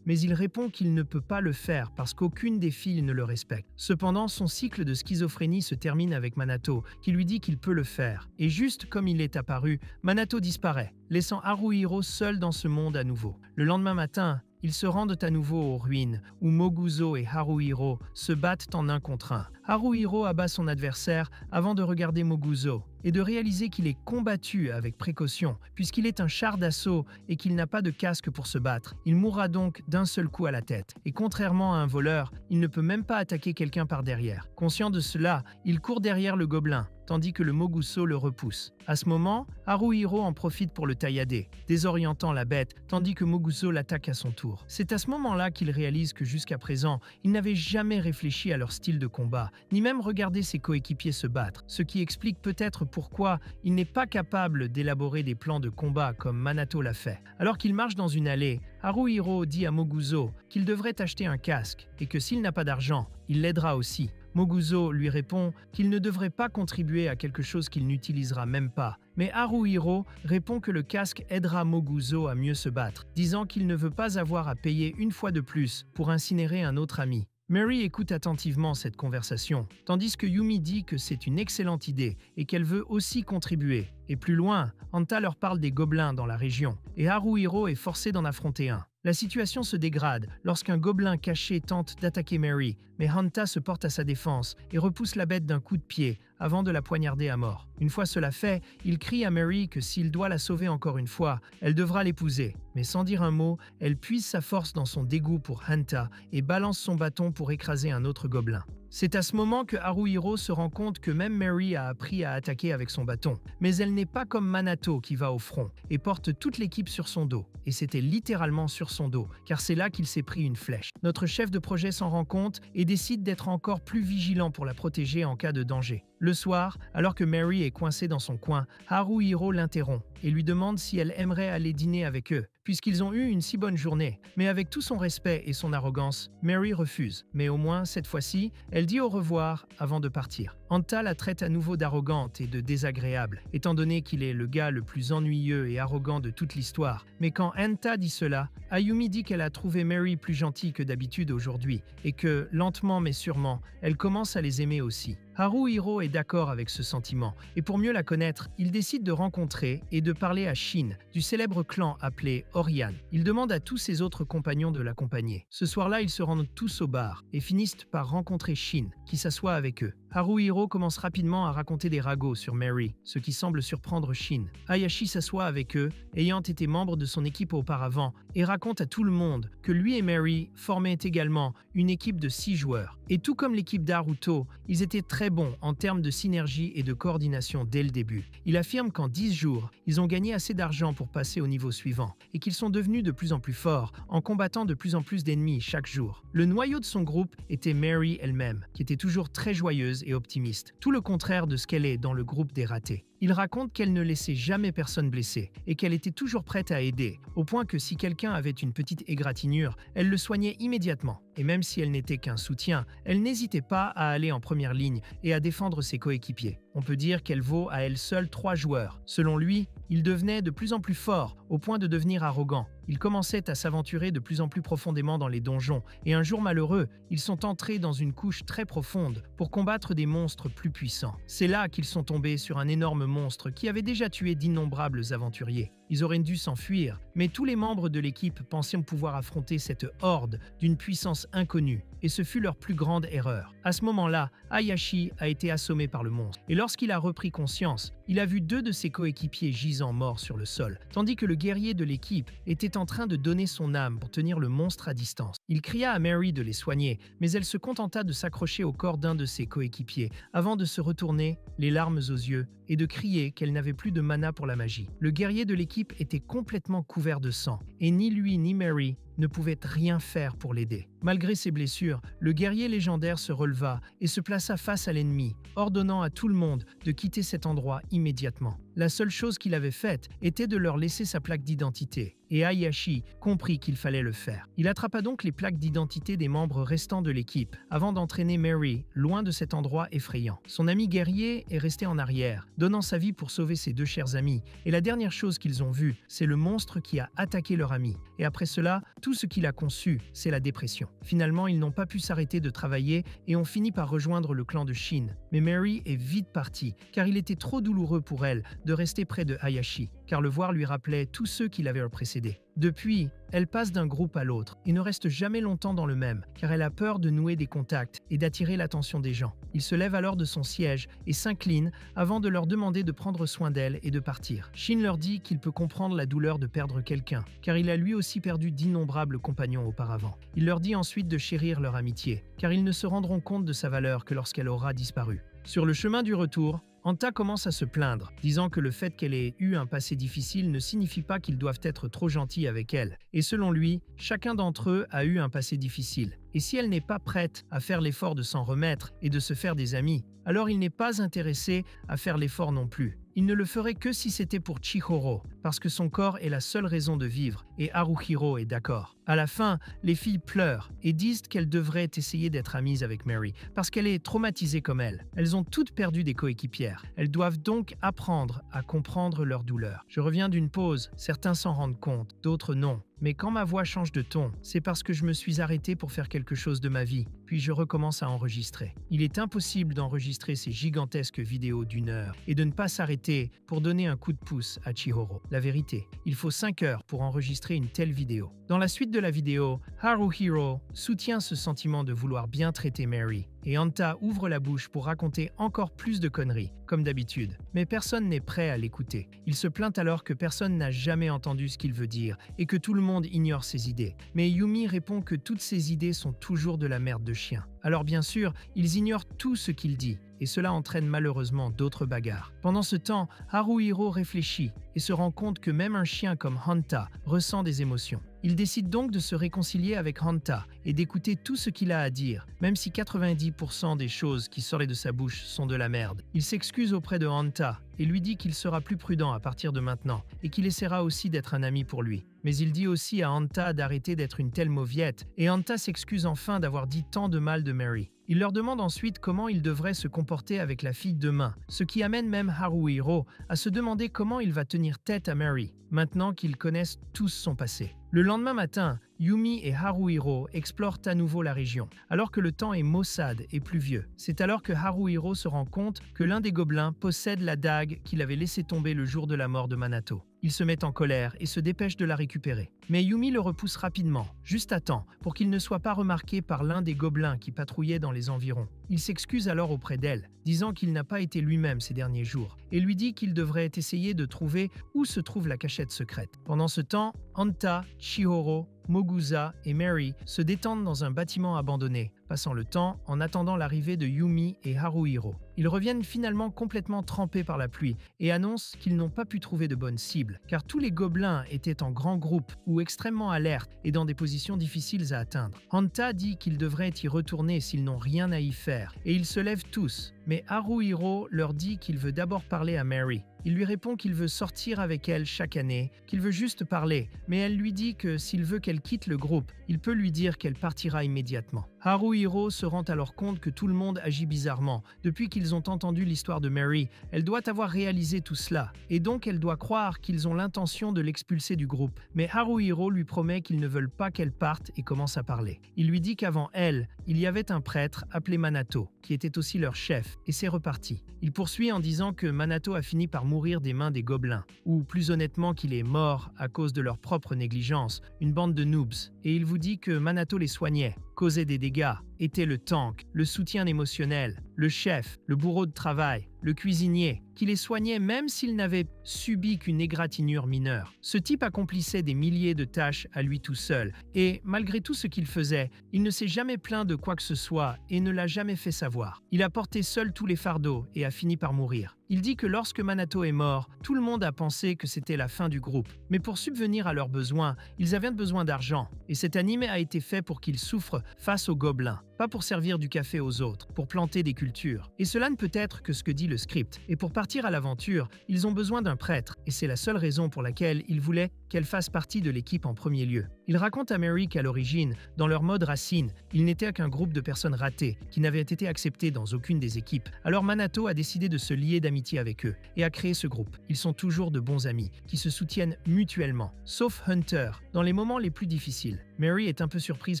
mais il répond qu'il ne peut pas le faire parce qu'aucune des filles ne le respecte. Cependant, son cycle de schizophrénie se termine avec Manato, qui lui dit qu'il peut le faire. Et juste comme il est apparu, Manato disparaît, laissant Haruhiro seul dans ce monde à nouveau. Le lendemain matin, ils se rendent à nouveau aux ruines, où Moguzo et Haruhiro se battent en 1 contre 1. Haruhiro abat son adversaire avant de regarder Moguzo et de réaliser qu'il est combattu avec précaution, puisqu'il est un char d'assaut et qu'il n'a pas de casque pour se battre. Il mourra donc d'un seul coup à la tête. Et contrairement à un voleur, il ne peut même pas attaquer quelqu'un par derrière. Conscient de cela, il court derrière le gobelin, tandis que le Moguzo le repousse. À ce moment, Haruhiro en profite pour le taillader, désorientant la bête, tandis que Moguzo l'attaque à son tour. C'est à ce moment-là qu'il réalise que jusqu'à présent, il n'avait jamais réfléchi à leur style de combat, ni même regardé ses coéquipiers se battre, ce qui explique peut-être pourquoi il n'est pas capable d'élaborer des plans de combat comme Manato l'a fait. Alors qu'il marche dans une allée, Haruhiro dit à Moguzo qu'il devrait acheter un casque et que s'il n'a pas d'argent, il l'aidera aussi. Moguzo lui répond qu'il ne devrait pas contribuer à quelque chose qu'il n'utilisera même pas. Mais Haruhiro répond que le casque aidera Moguzo à mieux se battre, disant qu'il ne veut pas avoir à payer une fois de plus pour incinérer un autre ami. Mary écoute attentivement cette conversation, tandis que Yumi dit que c'est une excellente idée et qu'elle veut aussi contribuer. Et plus loin, Hanta leur parle des gobelins dans la région, et Haruhiro est forcé d'en affronter un. La situation se dégrade lorsqu'un gobelin caché tente d'attaquer Mary, mais Hanta se porte à sa défense et repousse la bête d'un coup de pied avant de la poignarder à mort. Une fois cela fait, il crie à Mary que s'il doit la sauver encore une fois, elle devra l'épouser. Mais sans dire un mot, elle puise sa force dans son dégoût pour Hanta et balance son bâton pour écraser un autre gobelin. C'est à ce moment que Haruhiro se rend compte que même Mary a appris à attaquer avec son bâton. Mais elle n'est pas comme Manato qui va au front et porte toute l'équipe sur son dos. Et c'était littéralement sur son dos, car c'est là qu'il s'est pris une flèche. Notre chef de projet s'en rend compte et décide d'être encore plus vigilant pour la protéger en cas de danger. Le soir, alors que Mary est coincée dans son coin, Haruhiro l'interrompt et lui demande si elle aimerait aller dîner avec eux, puisqu'ils ont eu une si bonne journée. Mais avec tout son respect et son arrogance, Mary refuse. Mais au moins, cette fois-ci, elle dit au revoir avant de partir. Hanta la traite à nouveau d'arrogante et de désagréable, étant donné qu'il est le gars le plus ennuyeux et arrogant de toute l'histoire. Mais quand Hanta dit cela, Ayumi dit qu'elle a trouvé Mary plus gentille que d'habitude aujourd'hui, et que, lentement mais sûrement, elle commence à les aimer aussi. Haruhiro est d'accord avec ce sentiment, et pour mieux la connaître, il décide de rencontrer et de parler à Shin, du célèbre clan appelé Orian. Il demande à tous ses autres compagnons de l'accompagner. Ce soir-là, ils se rendent tous au bar, et finissent par rencontrer Shin, qui s'assoit avec eux. Haruhiro commence rapidement à raconter des ragots sur Mary, ce qui semble surprendre Shin. Hayashi s'assoit avec eux, ayant été membre de son équipe auparavant, et raconte à tout le monde que lui et Mary formaient également une équipe de 6 joueurs. Et tout comme l'équipe d'Haruto, ils étaient très bons en termes de synergie et de coordination dès le début. Il affirme qu'en 10 jours, ils ont gagné assez d'argent pour passer au niveau suivant, et qu'ils sont devenus de plus en plus forts en combattant de plus en plus d'ennemis chaque jour. Le noyau de son groupe était Mary elle-même, qui était toujours très joyeuse et optimiste, tout le contraire de ce qu'elle est dans le groupe des ratés. Il raconte qu'elle ne laissait jamais personne blessé et qu'elle était toujours prête à aider, au point que si quelqu'un avait une petite égratignure, elle le soignait immédiatement. Et même si elle n'était qu'un soutien, elle n'hésitait pas à aller en première ligne et à défendre ses coéquipiers. On peut dire qu'elle vaut à elle seule 3 joueurs. Selon lui, il devenait de plus en plus fort, au point de devenir arrogant. Il commençait à s'aventurer de plus en plus profondément dans les donjons, et un jour malheureux, ils sont entrés dans une couche très profonde pour combattre des monstres plus puissants. C'est là qu'ils sont tombés sur un énorme monstre qui avait déjà tué d'innombrables aventuriers. Ils auraient dû s'enfuir, mais tous les membres de l'équipe pensaient pouvoir affronter cette horde d'une puissance inconnue, et ce fut leur plus grande erreur. À ce moment-là, Hayashi a été assommé par le monstre, et lorsqu'il a repris conscience, il a vu 2 de ses coéquipiers gisant morts sur le sol, tandis que le guerrier de l'équipe était en train de donner son âme pour tenir le monstre à distance. Il cria à Mary de les soigner, mais elle se contenta de s'accrocher au corps d'un de ses coéquipiers, avant de se retourner, les larmes aux yeux, et de crier qu'elle n'avait plus de mana pour la magie. Le guerrier de l'équipe était complètement couvert de sang, et ni lui ni Mary ne pouvaient rien faire pour l'aider. Malgré ses blessures, le guerrier légendaire se releva et se plaça face à l'ennemi, ordonnant à tout le monde de quitter cet endroit immédiatement. La seule chose qu'il avait faite était de leur laisser sa plaque d'identité, et Hayashi comprit qu'il fallait le faire. Il attrapa donc les plaques d'identité des membres restants de l'équipe, avant d'entraîner Mary loin de cet endroit effrayant. Son ami guerrier est resté en arrière, donnant sa vie pour sauver ses 2 chers amis, et la dernière chose qu'ils ont vue, c'est le monstre qui a attaqué leur ami. Et après cela, tout ce qu'il a conçu, c'est la dépression. Finalement, ils n'ont pas pu s'arrêter de travailler et ont fini par rejoindre le clan de Shin. Mais Mary est vite partie, car il était trop douloureux pour elle de rester près de Hayashi, car le voir lui rappelait tous ceux qui l'avaient précédé. Depuis, elle passe d'un groupe à l'autre et ne reste jamais longtemps dans le même, car elle a peur de nouer des contacts et d'attirer l'attention des gens. Il se lève alors de son siège et s'incline avant de leur demander de prendre soin d'elle et de partir. Shin leur dit qu'il peut comprendre la douleur de perdre quelqu'un, car il a lui aussi perdu d'innombrables compagnons auparavant. Il leur dit ensuite de chérir leur amitié, car ils ne se rendront compte de sa valeur que lorsqu'elle aura disparu. Sur le chemin du retour, Hanta commence à se plaindre, disant que le fait qu'elle ait eu un passé difficile ne signifie pas qu'ils doivent être trop gentils avec elle. Et selon lui, chacun d'entre eux a eu un passé difficile. Et si elle n'est pas prête à faire l'effort de s'en remettre et de se faire des amis, alors il n'est pas intéressé à faire l'effort non plus. Il ne le ferait que si c'était pour Chihiro, parce que son corps est la seule raison de vivre, et Haruhiro est d'accord. À la fin, les filles pleurent et disent qu'elles devraient essayer d'être amies avec Mary, parce qu'elle est traumatisée comme elle. Elles ont toutes perdu des coéquipières. Elles doivent donc apprendre à comprendre leur douleur. Je reviens d'une pause, certains s'en rendent compte, d'autres non. Mais quand ma voix change de ton, c'est parce que je me suis arrêté pour faire quelque chose de ma vie, puis je recommence à enregistrer. Il est impossible d'enregistrer ces gigantesques vidéos d'1 heure et de ne pas s'arrêter pour donner un coup de pouce à Chihiro. La vérité, il faut 5 heures pour enregistrer une telle vidéo. Dans la suite de la vidéo, Haruhiro soutient ce sentiment de vouloir bien traiter Mary, et Hanta ouvre la bouche pour raconter encore plus de conneries, comme d'habitude. Mais personne n'est prêt à l'écouter. Il se plaint alors que personne n'a jamais entendu ce qu'il veut dire et que tout le monde ignore ses idées. Mais Yumi répond que toutes ses idées sont toujours de la merde de chien. Alors bien sûr, ils ignorent tout ce qu'il dit, et cela entraîne malheureusement d'autres bagarres. Pendant ce temps, Haruhiro réfléchit et se rend compte que même un chien comme Hanta ressent des émotions. Il décide donc de se réconcilier avec Hanta et d'écouter tout ce qu'il a à dire, même si 90% des choses qui sortent de sa bouche sont de la merde. Il s'excuse auprès de Hanta et lui dit qu'il sera plus prudent à partir de maintenant et qu'il essaiera aussi d'être un ami pour lui. Mais il dit aussi à Hanta d'arrêter d'être une telle mauviette et Hanta s'excuse enfin d'avoir dit tant de mal de Mary. Il leur demande ensuite comment il devrait se comporter avec la fille demain, ce qui amène même Haruhiro à se demander comment il va tenir tête à Mary, maintenant qu'ils connaissent tous son passé. Le lendemain matin, Yumi et Haruhiro explorent à nouveau la région, alors que le temps est maussade et pluvieux. C'est alors que Haruhiro se rend compte que l'un des gobelins possède la dague qu'il avait laissée tomber le jour de la mort de Manato. Il se met en colère et se dépêche de la récupérer. Mais Yumi le repousse rapidement, juste à temps, pour qu'il ne soit pas remarqué par l'un des gobelins qui patrouillait dans les environs. Il s'excuse alors auprès d'elle, disant qu'il n'a pas été lui-même ces derniers jours, et lui dit qu'il devrait essayer de trouver où se trouve la cachette secrète. Pendant ce temps, Hanta, Chihoro, Mogusa et Mary se détendent dans un bâtiment abandonné, passant le temps en attendant l'arrivée de Yumi et Haruhiro. Ils reviennent finalement complètement trempés par la pluie et annoncent qu'ils n'ont pas pu trouver de bonne cible, car tous les gobelins étaient en grands groupes ou extrêmement alertes et dans des positions difficiles à atteindre. Hanta dit qu'ils devraient y retourner s'ils n'ont rien à y faire, et ils se lèvent tous, mais Haruhiro leur dit qu'il veut d'abord parler à Mary. Il lui répond qu'il veut sortir avec elle chaque année, qu'il veut juste parler, mais elle lui dit que s'il veut qu'elle quitte le groupe, il peut lui dire qu'elle partira immédiatement. Haruhiro se rend alors compte que tout le monde agit bizarrement. Depuis qu'ils ont entendu l'histoire de Mary, elle doit avoir réalisé tout cela, et donc elle doit croire qu'ils ont l'intention de l'expulser du groupe. Mais Haruhiro lui promet qu'ils ne veulent pas qu'elle parte et commence à parler. Il lui dit qu'avant elle, il y avait un prêtre appelé Manato, qui était aussi leur chef, et c'est reparti. Il poursuit en disant que Manato a fini par mourir des mains des gobelins, ou plus honnêtement qu'il est mort à cause de leur propre négligence, une bande de noobs, et il vous dit que Manato les soignait, causait des dégâts, était le tank, le soutien émotionnel, le chef, le bourreau de travail, le cuisinier, qui les soignait même s'ils n'avaient subi qu'une égratignure mineure. Ce type accomplissait des milliers de tâches à lui tout seul, et malgré tout ce qu'il faisait, il ne s'est jamais plaint de quoi que ce soit et ne l'a jamais fait savoir. Il a porté seul tous les fardeaux et a fini par mourir. Il dit que lorsque Manato est mort, tout le monde a pensé que c'était la fin du groupe. Mais pour subvenir à leurs besoins, ils avaient besoin d'argent, et cet anime a été fait pour qu'ils souffrent face aux gobelins, pas pour servir du café aux autres, pour planter des cultures. Et cela ne peut être que ce que dit le script. Et pour partir à l'aventure, ils ont besoin d'un prêtre, et c'est la seule raison pour laquelle ils voulaient qu'elle fasse partie de l'équipe en premier lieu. Il raconte à Mary qu'à l'origine, dans leur mode racine, ils n'étaient qu'un groupe de personnes ratées, qui n'avaient été acceptées dans aucune des équipes. Alors Manato a décidé de se lier d'amitié avec eux, et a créé ce groupe. Ils sont toujours de bons amis, qui se soutiennent mutuellement, sauf Hunter, dans les moments les plus difficiles. Mary est un peu surprise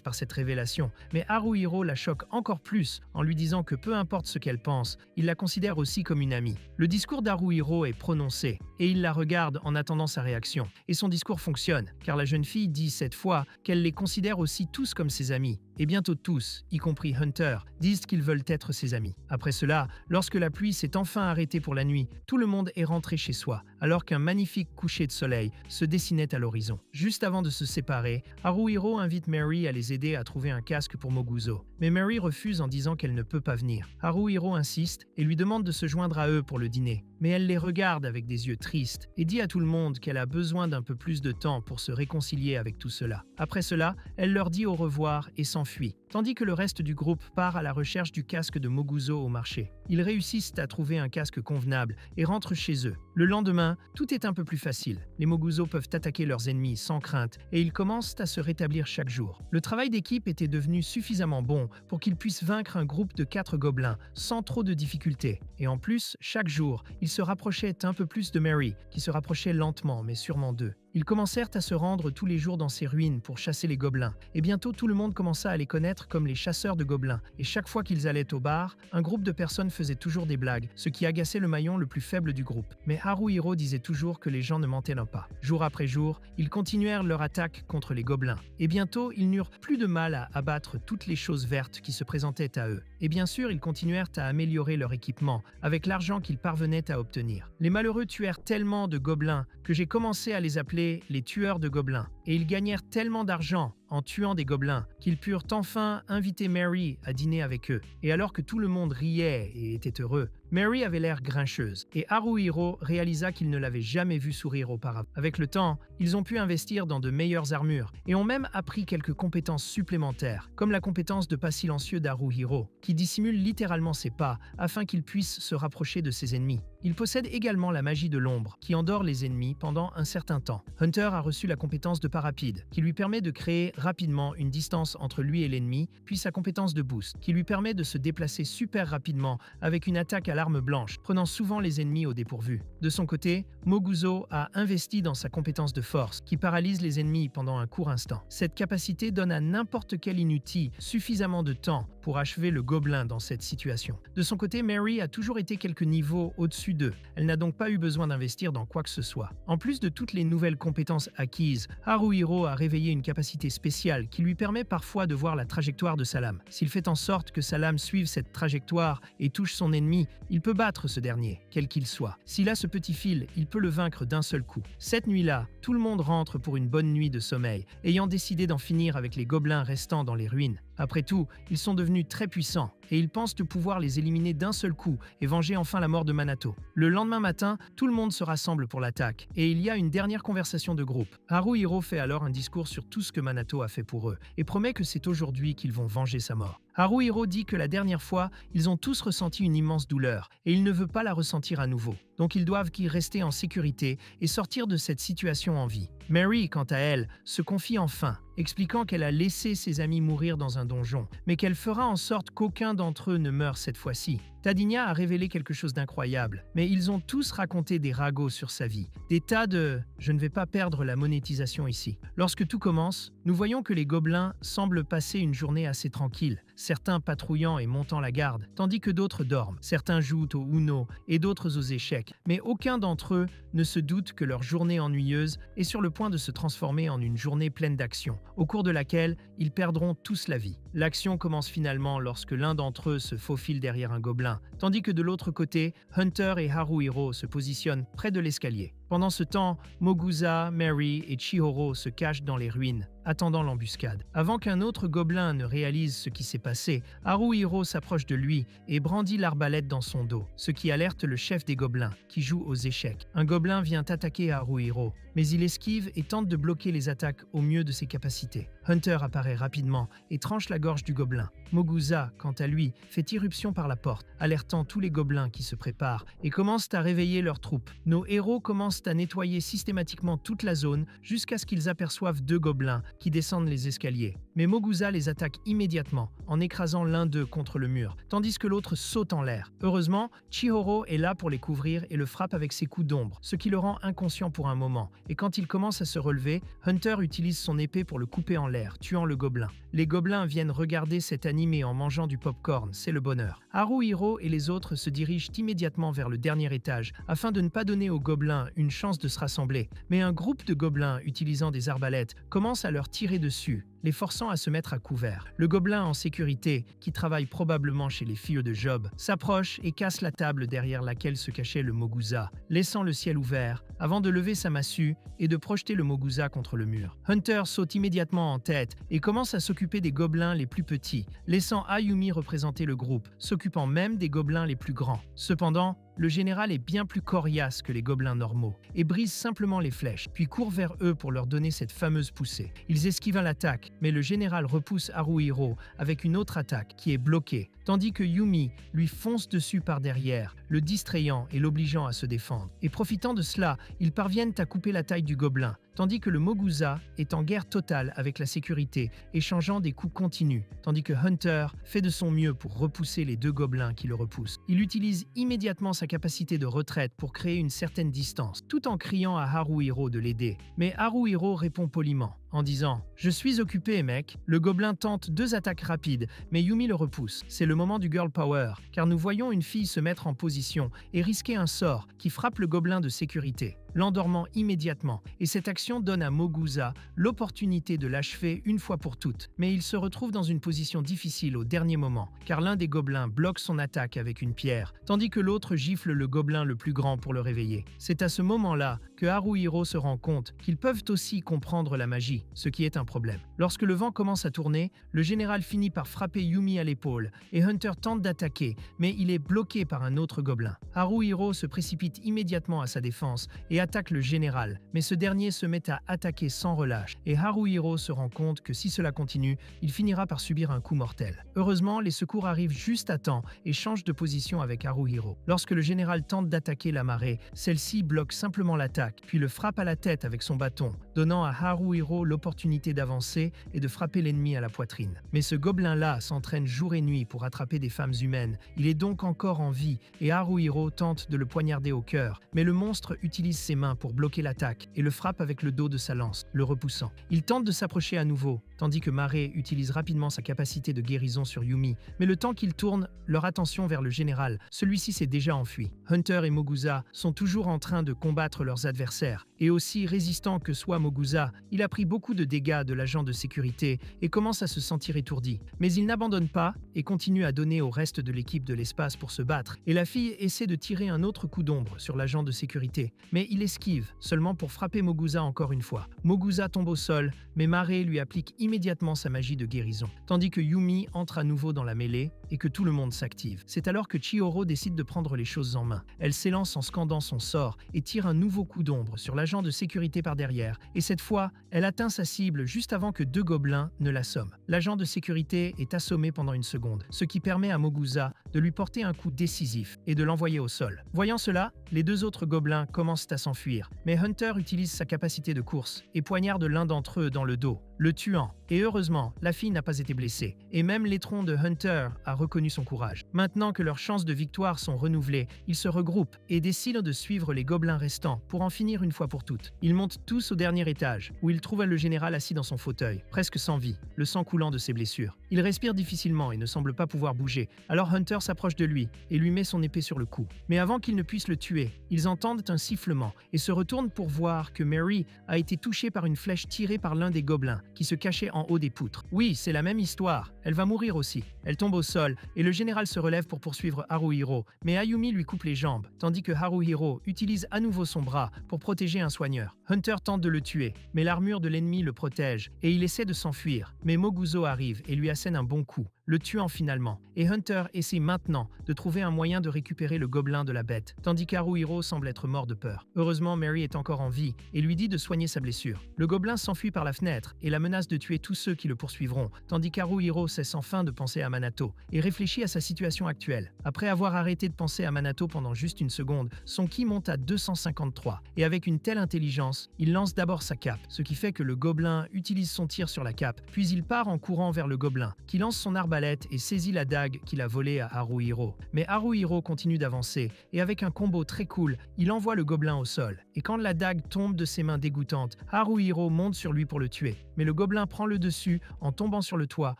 par cette révélation, mais Haruhiro la choque encore plus en lui disant que peu importe ce qu'elle pense, il la considère aussi comme une amie. Le discours d'Haruhiro est prononcé, et il la regarde en attendant sa réaction. Et son discours fonctionne, car la jeune fille dit cette fois qu'elle les considère aussi tous comme ses amis. Et bientôt tous, y compris Hunter, disent qu'ils veulent être ses amis. Après cela, lorsque la pluie s'est enfin arrêtée pour la nuit, tout le monde est rentré chez soi, alors qu'un magnifique coucher de soleil se dessinait à l'horizon. Juste avant de se séparer, Haruhiro invite Mary à les aider à trouver un casque pour Moguzo. Mais Mary refuse en disant qu'elle ne peut pas venir. Haruhiro insiste et lui demande de se joindre à eux pour le dîner. Mais elle les regarde avec des yeux tristes et dit à tout le monde qu'elle a besoin d'un peu plus de temps pour se réconcilier avec tout cela. Après cela, elle leur dit au revoir et s'enfuit, tandis que le reste du groupe part à la recherche du casque de Moguzo au marché. Ils réussissent à trouver un casque convenable et rentrent chez eux. Le lendemain, tout est un peu plus facile. Les Moguzo peuvent attaquer leurs ennemis sans crainte et ils commencent à se rétablir chaque jour. Le travail d'équipe était devenu suffisamment bon pour qu'ils puissent vaincre un groupe de 4 gobelins sans trop de difficultés. Et en plus, chaque jour, ils se rapprochaient un peu plus de Mary, qui se rapprochait lentement mais sûrement d'eux. Ils commencèrent à se rendre tous les jours dans ces ruines pour chasser les gobelins, et bientôt tout le monde commença à les connaître comme les chasseurs de gobelins, et chaque fois qu'ils allaient au bar, un groupe de personnes faisait toujours des blagues, ce qui agaçait le maillon le plus faible du groupe. Mais Haruhiro disait toujours que les gens ne mentaient pas. Jour après jour, ils continuèrent leur attaque contre les gobelins, et bientôt ils n'eurent plus de mal à abattre toutes les choses vertes qui se présentaient à eux. Et bien sûr, ils continuèrent à améliorer leur équipement, avec l'argent qu'ils parvenaient à obtenir. Les malheureux tuèrent tellement de gobelins que j'ai commencé à les appeler les tueurs de gobelins. et ils gagnèrent tellement d'argent en tuant des gobelins qu'ils purent enfin inviter Mary à dîner avec eux. Et alors que tout le monde riait et était heureux, Mary avait l'air grincheuse et Haruhiro réalisa qu'il ne l'avait jamais vue sourire auparavant. Avec le temps, ils ont pu investir dans de meilleures armures et ont même appris quelques compétences supplémentaires, comme la compétence de pas silencieux d'Haruhiro, qui dissimule littéralement ses pas afin qu'il puisse se rapprocher de ses ennemis. Il possède également la magie de l'ombre, qui endort les ennemis pendant un certain temps. Hunter a reçu la compétence de pas rapide, qui lui permet de créer rapidement une distance entre lui et l'ennemi, puis sa compétence de boost, qui lui permet de se déplacer super rapidement avec une attaque à l'arme blanche, prenant souvent les ennemis au dépourvu. De son côté, Moguzo a investi dans sa compétence de force, qui paralyse les ennemis pendant un court instant. Cette capacité donne à n'importe quel Inuti suffisamment de temps pour achever le gobelin dans cette situation. De son côté, Mary a toujours été quelques niveaux au-dessus d'eux. Elle n'a donc pas eu besoin d'investir dans quoi que ce soit. En plus de toutes les nouvelles compétences acquises, Haruhiro a réveillé une capacité spéciale qui lui permet parfois de voir la trajectoire de sa lame. S'il fait en sorte que sa lame suive cette trajectoire et touche son ennemi, il peut battre ce dernier, quel qu'il soit. S'il a ce petit fil, il peut le vaincre d'un seul coup. Cette nuit-là, tout le monde rentre pour une bonne nuit de sommeil, ayant décidé d'en finir avec les gobelins restants dans les ruines. Après tout, ils sont devenus très puissants et ils pensent de pouvoir les éliminer d'un seul coup et venger enfin la mort de Manato. Le lendemain matin, tout le monde se rassemble pour l'attaque et il y a une dernière conversation de groupe. Haruhiro fait alors un discours sur tout ce que Manato a fait pour eux et promet que c'est aujourd'hui qu'ils vont venger sa mort. Haruhiro dit que la dernière fois, ils ont tous ressenti une immense douleur et il ne veut pas la ressentir à nouveau. Donc ils doivent y rester en sécurité et sortir de cette situation en vie. Mary, quant à elle, se confie enfin, expliquant qu'elle a laissé ses amis mourir dans un donjon, mais qu'elle fera en sorte qu'aucun d'entre eux ne meure cette fois-ci. Tadinya a révélé quelque chose d'incroyable, mais ils ont tous raconté des ragots sur sa vie, des tas de « je ne vais pas perdre la monétisation ici ». Lorsque tout commence, nous voyons que les gobelins semblent passer une journée assez tranquille, certains patrouillant et montant la garde, tandis que d'autres dorment. Certains jouent au Uno et d'autres aux échecs, mais aucun d'entre eux ne se doute que leur journée ennuyeuse est sur le point de se transformer en une journée pleine d'action, au cours de laquelle ils perdront tous la vie. L'action commence finalement lorsque l'un d'entre eux se faufile derrière un gobelin, tandis que de l'autre côté, Hunter et Haruhiro se positionnent près de l'escalier. Pendant ce temps, Moguza, Mary et Chihoro se cachent dans les ruines, attendant l'embuscade. Avant qu'un autre gobelin ne réalise ce qui s'est passé, Haruhiro s'approche de lui et brandit l'arbalète dans son dos, ce qui alerte le chef des gobelins, qui joue aux échecs. Un gobelin vient attaquer Haruhiro, mais il esquive et tente de bloquer les attaques au mieux de ses capacités. Hunter apparaît rapidement et tranche la gorge du gobelin. Moguza, quant à lui, fait irruption par la porte, alertant tous les gobelins qui se préparent et commencent à réveiller leurs troupes. Nos héros commencent à nettoyer systématiquement toute la zone jusqu'à ce qu'ils aperçoivent deux gobelins qui descendent les escaliers. Mais Moguza les attaque immédiatement en écrasant l'un d'eux contre le mur, tandis que l'autre saute en l'air. Heureusement, Chihoro est là pour les couvrir et le frappe avec ses coups d'ombre, ce qui le rend inconscient pour un moment. Et quand il commence à se relever, Hunter utilise son épée pour le couper en l'air, tuant le gobelin. Les gobelins viennent regarder cet animé en mangeant du popcorn, c'est le bonheur. Haruhiro et les autres se dirigent immédiatement vers le dernier étage afin de ne pas donner aux gobelins une chance de se rassembler. Mais un groupe de gobelins utilisant des arbalètes commence à leur tirer dessus, les forçant à se mettre à couvert. Le gobelin en sécurité, qui travaille probablement chez les filles de Job, s'approche et casse la table derrière laquelle se cachait le Moguza, laissant le ciel ouvert, avant de lever sa massue et de projeter le Moguza contre le mur. Hunter saute immédiatement en tête et commence à s'occuper des gobelins les plus petits, laissant Ayumi représenter le groupe, s'occupant même des gobelins les plus grands. Cependant, le général est bien plus coriace que les gobelins normaux et brise simplement les flèches, puis court vers eux pour leur donner cette fameuse poussée. Ils esquivent l'attaque, mais le général repousse Haruhiro avec une autre attaque qui est bloquée, tandis que Yumi lui fonce dessus par derrière, le distrayant et l'obligeant à se défendre. Et profitant de cela, ils parviennent à couper la taille du gobelin, tandis que le Moguza est en guerre totale avec la sécurité, échangeant des coups continus, tandis que Hunter fait de son mieux pour repousser les deux gobelins qui le repoussent. Il utilise immédiatement sa capacité de retraite pour créer une certaine distance, tout en criant à Haruhiro de l'aider. Mais Haruhiro répond poliment. en disant « Je suis occupé, mec ». Le gobelin tente 2 attaques rapides, mais Yumi le repousse. C'est le moment du girl power, car nous voyons une fille se mettre en position et risquer un sort qui frappe le gobelin de sécurité, l'endormant immédiatement, et cette action donne à Mogusa l'opportunité de l'achever une fois pour toutes. Mais il se retrouve dans une position difficile au dernier moment, car l'un des gobelins bloque son attaque avec une pierre, tandis que l'autre gifle le gobelin le plus grand pour le réveiller. C'est à ce moment-là que Haruhiro se rend compte qu'ils peuvent aussi comprendre la magie, ce qui est un problème. Lorsque le vent commence à tourner, le général finit par frapper Yumi à l'épaule, et Hunter tente d'attaquer, mais il est bloqué par un autre gobelin. Haruhiro se précipite immédiatement à sa défense et attaque le général, mais ce dernier se met à attaquer sans relâche, et Haruhiro se rend compte que si cela continue, il finira par subir un coup mortel. Heureusement, les secours arrivent juste à temps et changent de position avec Haruhiro. Lorsque le général tente d'attaquer la marée, celle-ci bloque simplement l'attaque, puis le frappe à la tête avec son bâton, donnant à Haruhiro l'opportunité d'avancer et de frapper l'ennemi à la poitrine. Mais ce gobelin-là s'entraîne jour et nuit pour attraper des femmes humaines. Il est donc encore en vie, et Haruhiro tente de le poignarder au cœur, mais le monstre utilise ses mains pour bloquer l'attaque et le frappe avec le dos de sa lance, le repoussant. Il tente de s'approcher à nouveau, tandis que Mare utilise rapidement sa capacité de guérison sur Yumi, mais le temps qu'ils tournent leur attention vers le général, celui-ci s'est déjà enfui. Hunter et Mogusa sont toujours en train de combattre leurs adversaires, et aussi résistant que soit Mogusa, il a pris beaucoup de dégâts de l'agent de sécurité et commence à se sentir étourdi. Mais il n'abandonne pas et continue à donner au reste de l'équipe de l'espace pour se battre, et la fille essaie de tirer un autre coup d'ombre sur l'agent de sécurité, mais il esquive, seulement pour frapper Mogusa encore une fois. Mogusa tombe au sol, mais Mare lui applique immédiatement sa magie de guérison, tandis que Yumi entre à nouveau dans la mêlée et que tout le monde s'active. C'est alors que Chihiro décide de prendre les choses en main. Elle s'élance en scandant son sort et tire un nouveau coup d'ombre sur l'agent de sécurité par derrière, et cette fois, elle atteint sa cible juste avant que 2 gobelins ne l'assomment. L'agent de sécurité est assommé pendant une seconde, ce qui permet à Mogusa de lui porter un coup décisif et de l'envoyer au sol. Voyant cela, les 2 autres gobelins commencent à s'enfuir, mais Hunter utilise sa capacité de course et poignarde l'un d'entre eux dans le dos, le tuant. Et heureusement, la fille n'a pas été blessée, et même l'étron de Hunter a reconnu son courage. Maintenant que leurs chances de victoire sont renouvelées, ils se regroupent et décident de suivre les gobelins restants pour en finir une fois pour toutes. Ils montent tous au dernier étage, où ils trouvent le général assis dans son fauteuil, presque sans vie, le sang coulant de ses blessures. Il respire difficilement et ne semble pas pouvoir bouger, alors Hunter s'approche de lui et lui met son épée sur le cou. Mais avant qu'il ne puisse le tuer, ils entendent un sifflement et se retournent pour voir que Mary a été touchée par une flèche tirée par l'un des gobelins, qui se cachait en haut des poutres. Oui, c'est la même histoire. Elle va mourir aussi. Elle tombe au sol et le général se relève pour poursuivre Haruhiro, mais Ayumi lui coupe les jambes, tandis que Haruhiro utilise à nouveau son bras pour protéger un soigneur. Hunter tente de le tuer, mais l'armure de l'ennemi le protège et il essaie de s'enfuir. Mais Moguzo arrive et lui assène un bon coup, le tuant finalement. Et Hunter essaie maintenant de trouver un moyen de récupérer le gobelin de la bête, tandis qu'Haruhiro semble être mort de peur. Heureusement, Mary est encore en vie et lui dit de soigner sa blessure. Le gobelin s'enfuit par la fenêtre et la menace de tuer tous ceux qui le poursuivront, tandis qu'Haruhiro cesse enfin de penser à Manato et réfléchit à sa situation actuelle. Après avoir arrêté de penser à Manato pendant juste une seconde, son ki monte à 253 et avec une telle intelligence, il lance d'abord sa cape, ce qui fait que le gobelin utilise son tir sur la cape, puis il part en courant vers le gobelin, qui lance son arbalète et saisit la dague qu'il a volée à Haruhiro. Mais Haruhiro continue d'avancer et avec un combo très cool, il envoie le gobelin au sol. Et quand la dague tombe de ses mains dégoûtantes, Haruhiro monte sur lui pour le tuer. Mais le gobelin prend le dessus en tombant sur le toit,